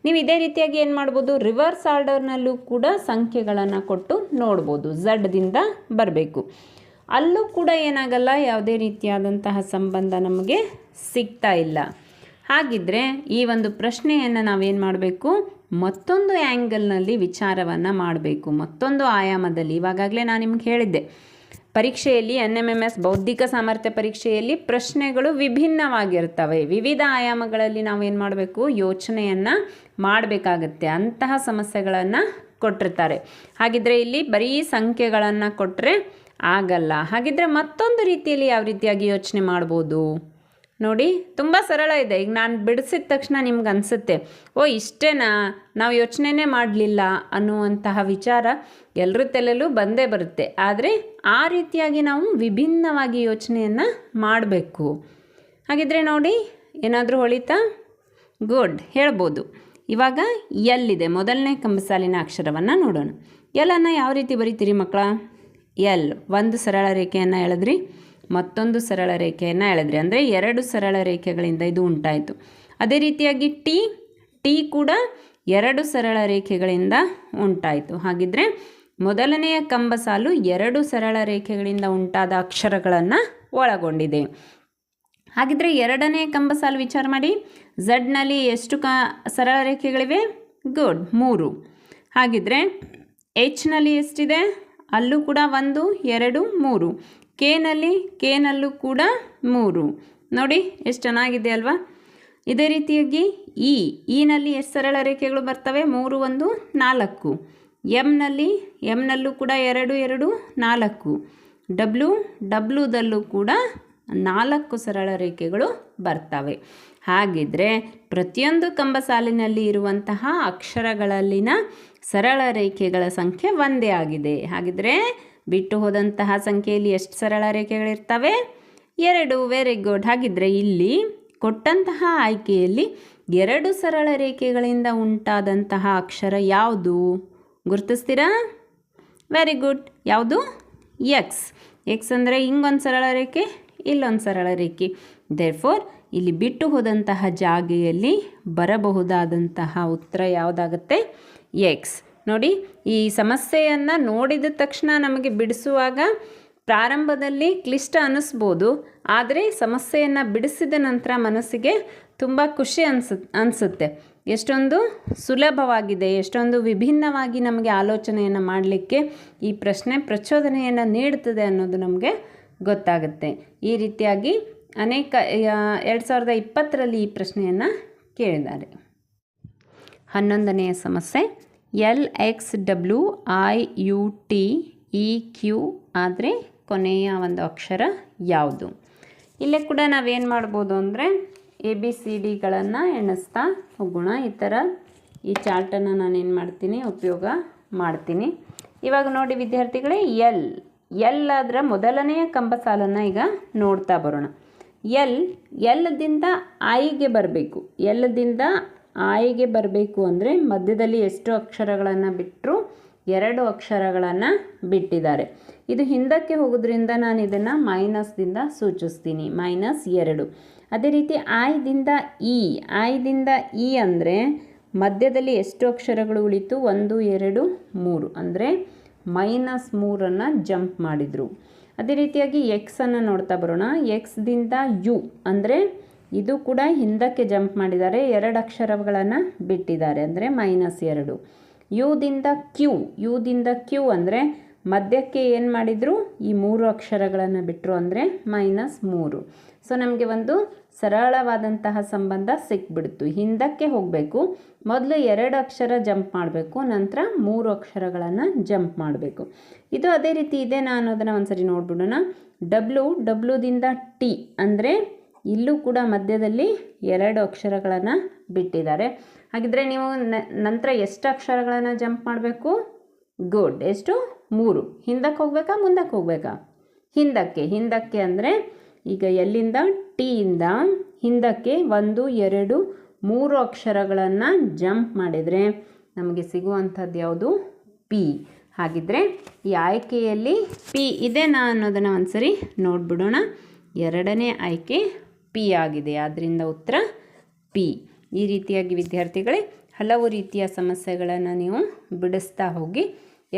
ನೀವು ಇದೇ ರೀತಿಯಾಗಿ ಏನು ಮಾಡ್ಬೋದು, ರಿವರ್ಸ್ ಆರ್ಡರ್ನಲ್ಲೂ ಕೂಡ ಸಂಖ್ಯೆಗಳನ್ನು ಕೊಟ್ಟು ನೋಡ್ಬೋದು. ಝಡ್ದಿಂದ ಬರಬೇಕು, ಅಲ್ಲೂ ಕೂಡ ಏನಾಗಲ್ಲ, ಯಾವುದೇ ರೀತಿಯಾದಂತಹ ಸಂಬಂಧ ನಮಗೆ ಸಿಗ್ತಾ ಇಲ್ಲ. ಹಾಗಿದ್ರೆ ಈ ಒಂದು ಪ್ರಶ್ನೆಯನ್ನು ನಾವೇನು ಮಾಡಬೇಕು, ಮತ್ತೊಂದು ಆ್ಯಂಗಲ್ನಲ್ಲಿ ವಿಚಾರವನ್ನು ಮಾಡಬೇಕು, ಮತ್ತೊಂದು ಆಯಾಮದಲ್ಲಿ. ಇವಾಗಲೇ ನಾನು ನಿಮ್ಗೆ ಹೇಳಿದ್ದೆ, ಪರೀಕ್ಷೆಯಲ್ಲಿ NMMS ಬೌದ್ಧಿಕ ಸಾಮರ್ಥ್ಯ ಪರೀಕ್ಷೆಯಲ್ಲಿ ಪ್ರಶ್ನೆಗಳು ವಿಭಿನ್ನವಾಗಿರ್ತವೆ. ವಿವಿಧ ಆಯಾಮಗಳಲ್ಲಿ ನಾವೇನು ಮಾಡಬೇಕು, ಯೋಚನೆಯನ್ನು ಮಾಡಬೇಕಾಗತ್ತೆ. ಅಂತಹ ಸಮಸ್ಯೆಗಳನ್ನು ಕೊಟ್ಟಿರ್ತಾರೆ. ಹಾಗಿದ್ರೆ ಇಲ್ಲಿ ಬರೀ ಸಂಖ್ಯೆಗಳನ್ನು ಕೊಟ್ಟರೆ ಆಗಲ್ಲ. ಹಾಗಿದ್ರೆ ಮತ್ತೊಂದು ರೀತಿಯಲ್ಲಿ ಯಾವ ರೀತಿಯಾಗಿ ಯೋಚನೆ ಮಾಡ್ಬೋದು ನೋಡಿ, ತುಂಬ ಸರಳ ಇದೆ. ಈಗ ನಾನು ಬಿಡಿಸಿದ ತಕ್ಷಣ ನಿಮ್ಗೆ ಅನಿಸುತ್ತೆ, ಓ ಇಷ್ಟೇನಾ, ನಾವು ಯೋಚನೆನೇ ಮಾಡಲಿಲ್ಲ ಅನ್ನುವಂತಹ ವಿಚಾರ ಎಲ್ಲರ ತಲೆಯಲ್ಲೂ ಬಂದೇ ಬರುತ್ತೆ. ಆದರೆ ಆ ರೀತಿಯಾಗಿ ನಾವು ವಿಭಿನ್ನವಾಗಿ ಯೋಚನೆಯನ್ನು ಮಾಡಬೇಕು. ಹಾಗಿದ್ರೆ ನೋಡಿ, ಏನಾದರೂ ಹೊಳಿತಾ? ಗುಡ್, ಹೇಳ್ಬೋದು. ಇವಾಗ ಎಲ್ಲಿದೆ, ಮೊದಲನೇ ಕಂಬಸಾಲಿನ ಅಕ್ಷರವನ್ನು ನೋಡೋಣ. ಎಲ್ಲನ್ನು ಯಾವ ರೀತಿ ಬರೀತೀರಿ ಮಕ್ಕಳ? ಎಲ್, ಒಂದು ಸರಳ ರೇಖೆಯನ್ನು ಎಳೆದ್ರಿ, ಮತ್ತೊಂದು ಸರಳ ರೇಖೆಯನ್ನು ಎಳೆದ್ರಿ, ಅಂದರೆ 2 ಸರಳ ರೇಖೆಗಳಿಂದ ಇದು ಉಂಟಾಯಿತು. ಅದೇ ರೀತಿಯಾಗಿ ಟಿ ಕೂಡ 2 ಸರಳ ರೇಖೆಗಳಿಂದ ಉಂಟಾಯಿತು. ಹಾಗಿದ್ರೆ ಮೊದಲನೆಯ ಕಂಬಸಾಲು 2 ಸರಳ ರೇಖೆಗಳಿಂದ ಉಂಟಾದ ಅಕ್ಷರಗಳನ್ನು ಒಳಗೊಂಡಿದೆ. ಹಾಗಿದ್ರೆ ಎರಡನೇ ಕಂಬಸಾಲು ವಿಚಾರ ಮಾಡಿ, ಝಡ್ನಲ್ಲಿ ಎಷ್ಟು ಸರಳ ರೇಖೆಗಳಿವೆ? ಗುಡ್, 3. ಹಾಗಿದ್ರೆ Hನಲ್ಲಿ ಎಷ್ಟಿದೆ? ಅಲ್ಲೂ ಕೂಡ 1, 2, 3. ಕೇನಲ್ಲೂ ಕೂಡ 3. ನೋಡಿ ಎಷ್ಟು ಚೆನ್ನಾಗಿದೆ ಅಲ್ವಾ? ಇದೇ ರೀತಿಯಾಗಿ ಈನಲ್ಲಿ ಎಷ್ಟು ಸರಳ ರೇಖೆಗಳು ಬರ್ತವೆ? 3, 1, 4. ಎಮ್ನಲ್ಲೂ ಕೂಡ 2, 2, 4. ಡಬ್ಲ್ಯೂದಲ್ಲೂ ಕೂಡ 4 ಸರಳ ರೇಖೆಗಳು ಬರ್ತವೆ. ಹಾಗಿದ್ರೆ ಪ್ರತಿಯೊಂದು ಕಂಬಸಾಲಿನಲ್ಲಿ ಇರುವಂತಹ ಅಕ್ಷರಗಳಲ್ಲಿನ ಸರಳ ರೇಖೆಗಳ ಸಂಖ್ಯೆ ಒಂದೇ ಆಗಿದೆ. ಹಾಗಿದ್ರೆ ಬಿಟ್ಟು ಹೋದಂತಹ ಸಂಖ್ಯೆಯಲ್ಲಿ ಎಷ್ಟು ಸರಳ ರೇಖೆಗಳಿರ್ತವೆ? 2. Very good. ಹಾಗಿದ್ರೆ ಇಲ್ಲಿ ಕೊಟ್ಟಂತಹ ಆಯ್ಕೆಯಲ್ಲಿ 2 ಸರಳ ರೇಖೆಗಳಿಂದ ಉಂಟಾದಂತಹ ಅಕ್ಷರ ಯಾವುದು ಗುರುತಿಸ್ತೀರಾ? Very good. ಯಾವುದು? ಎಕ್ಸ್ ಅಂದರೆ ಹಿಂಗೊಂದು ಸರಳ ರೇಖೆ, ಇಲ್ಲೊಂದು ಸರಳ ರೇಖೆ. ದೇರ್ಫೋರ್ ಇಲ್ಲಿ ಬಿಟ್ಟು ಹೋದಂತಹ ಜಾಗೆಯಲ್ಲಿ ಬರಬಹುದಾದಂತಹ ಉತ್ತರ ಯಾವುದಾಗುತ್ತೆ? ಎಕ್ಸ್. ನೋಡಿ, ಈ ಸಮಸ್ಯೆಯನ್ನು ನೋಡಿದ ತಕ್ಷಣ ನಮಗೆ ಬಿಡಿಸುವಾಗ ಪ್ರಾರಂಭದಲ್ಲಿ ಕ್ಲಿಷ್ಟ ಅನ್ನಿಸ್ಬೋದು, ಆದರೆ ಸಮಸ್ಯೆಯನ್ನು ಬಿಡಿಸಿದ ನಂತರ ಮನಸ್ಸಿಗೆ ತುಂಬ ಖುಷಿ ಅನಿಸುತ್ತೆ. ಎಷ್ಟೊಂದು ಸುಲಭವಾಗಿದೆ, ಎಷ್ಟೊಂದು ವಿಭಿನ್ನವಾಗಿ ನಮಗೆ ಆಲೋಚನೆಯನ್ನು ಮಾಡಲಿಕ್ಕೆ ಈ ಪ್ರಶ್ನೆ ಪ್ರಚೋದನೆಯನ್ನು ನೀಡುತ್ತದೆ ಅನ್ನೋದು ನಮಗೆ ಗೊತ್ತಾಗುತ್ತೆ. ಈ ರೀತಿಯಾಗಿ ಅನೇಕ 2020ರಲ್ಲಿ ಈ ಪ್ರಶ್ನೆಯನ್ನು ಕೇಳಿದ್ದಾರೆ. 11ನೆಯ ಸಮಸ್ಯೆ, LXWIUTEQ ಆದರೆ ಕೊನೆಯ ಒಂದು ಅಕ್ಷರ ಯಾವುದು? ಇಲ್ಲೇ ಕೂಡ ನಾವೇನು ಮಾಡ್ಬೋದು ಅಂದರೆ ABCDಗಳನ್ನು ಎಣಿಸ್ತಾ ಹೋಗೋಣ. ಈ ಚಾರ್ಟನ್ನು ನಾನೇನು ಮಾಡ್ತೀನಿ, ಉಪಯೋಗ ಮಾಡ್ತೀನಿ. ಇವಾಗ ನೋಡಿ ವಿದ್ಯಾರ್ಥಿಗಳೇ, ಎಲ್ ಅದರ ಮೊದಲನೆಯ ಕಂಬ ಸಾಲನ್ನು ಈಗ ನೋಡ್ತಾ ಬರೋಣ. ಎಲ್ದಿಂದ ಐಗೆ ಬರಬೇಕು. ಎಲ್ದಿಂದ ಐಗೆ ಬರಬೇಕು ಅಂದರೆ ಮಧ್ಯದಲ್ಲಿ ಎಷ್ಟು ಅಕ್ಷರಗಳನ್ನು ಬಿಟ್ಟರು? 2 ಅಕ್ಷರಗಳನ್ನು ಬಿಟ್ಟಿದ್ದಾರೆ. ಇದು ಹಿಂದಕ್ಕೆ ಹೋಗೋದ್ರಿಂದ ನಾನು ಇದನ್ನು ಮೈನಸ್ದಿಂದ ಸೂಚಿಸ್ತೀನಿ, -2. ಅದೇ ರೀತಿ ಐದಿಂದ ಇ ಅಂದರೆ ಮಧ್ಯದಲ್ಲಿ ಎಷ್ಟು ಅಕ್ಷರಗಳು ಉಳಿತು? 1, 2, 3 ಅಂದರೆ -3 ಜಂಪ್ ಮಾಡಿದರು. ಅದೇ ರೀತಿಯಾಗಿ ಎಕ್ಸನ್ನು ನೋಡ್ತಾ ಬರೋಣ. ಎಕ್ಸ್ದಿಂದ ಯು ಅಂದರೆ ಇದು ಕೂಡ ಹಿಂದಕ್ಕೆ ಜಂಪ್ ಮಾಡಿದ್ದಾರೆ, 2 ಅಕ್ಷರಗಳನ್ನು ಬಿಟ್ಟಿದ್ದಾರೆ ಅಂದರೆ -2. ಯುದಿಂದ ಕ್ಯೂ ಅಂದರೆ ಮಧ್ಯಕ್ಕೆ ಏನು ಮಾಡಿದರು? ಈ 3 ಅಕ್ಷರಗಳನ್ನು ಬಿಟ್ಟರು ಅಂದರೆ -3. ಸೊ ನಮಗೆ ಒಂದು ಸರಳವಾದಂತಹ ಸಂಬಂಧ ಸಿಕ್ಬಿಡ್ತು. ಹಿಂದಕ್ಕೆ ಹೋಗಬೇಕು, ಮೊದಲು 2 ಅಕ್ಷರ ಜಂಪ್ ಮಾಡಬೇಕು, ನಂತರ 3 ಅಕ್ಷರಗಳನ್ನು ಜಂಪ್ ಮಾಡಬೇಕು. ಇದು ಅದೇ ರೀತಿ ಇದೆ ಅನ್ನೋದನ್ನು ಒಂದು ಸರಿ ನೋಡ್ಬಿಡೋಣ. ಡಬ್ಲ್ಯೂದಿಂದ ಟಿ ಅಂದರೆ ಇಲ್ಲೂ ಕೂಡ ಮಧ್ಯದಲ್ಲಿ 2 ಅಕ್ಷರಗಳನ್ನು ಬಿಟ್ಟಿದ್ದಾರೆ. ಹಾಗಿದ್ರೆ ನೀವು ನಂತರ ಎಷ್ಟು ಅಕ್ಷರಗಳನ್ನು ಜಂಪ್ ಮಾಡಬೇಕು? ಗುಡ್. ಎಷ್ಟು? 3. ಹಿಂದಕ್ಕೆ ಹೋಗಬೇಕಾ, ಮುಂದಕ್ಕೆ ಹೋಗಬೇಕಾ? ಹಿಂದಕ್ಕೆ ಅಂದರೆ ಈಗ ಎಲ್ಲಿಂದ? ಟಿಯಿಂದ ಹಿಂದಕ್ಕೆ 1, 2, 3 ಅಕ್ಷರಗಳನ್ನು ಜಂಪ್ ಮಾಡಿದರೆ ನಮಗೆ ಸಿಗುವಂಥದ್ದು ಯಾವುದು? ಪಿ. ಹಾಗಿದ್ರೆ ಈ ಆಯ್ಕೆಯಲ್ಲಿ ಪಿ ಇದೆನಾ ಅನ್ನೋದನ್ನು ಒಂದು ಸರಿ ನೋಡಿಬಿಡೋಣ. 2ನೇ ಆಯ್ಕೆ ಪಿ ಆಗಿದೆ, ಆದ್ದರಿಂದ ಉತ್ತರ ಪಿ. ಈ ರೀತಿಯಾಗಿ ವಿದ್ಯಾರ್ಥಿಗಳೇ ಹಲವು ರೀತಿಯ ಸಮಸ್ಯೆಗಳನ್ನು ನೀವು ಬಿಡಿಸ್ತಾ ಹೋಗಿ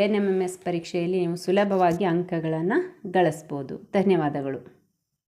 NMMS ಪರೀಕ್ಷೆಯಲ್ಲಿ ನೀವು ಸುಲಭವಾಗಿ ಅಂಕಗಳನ್ನು ಗಳಿಸ್ಬೋದು. ಧನ್ಯವಾದಗಳು.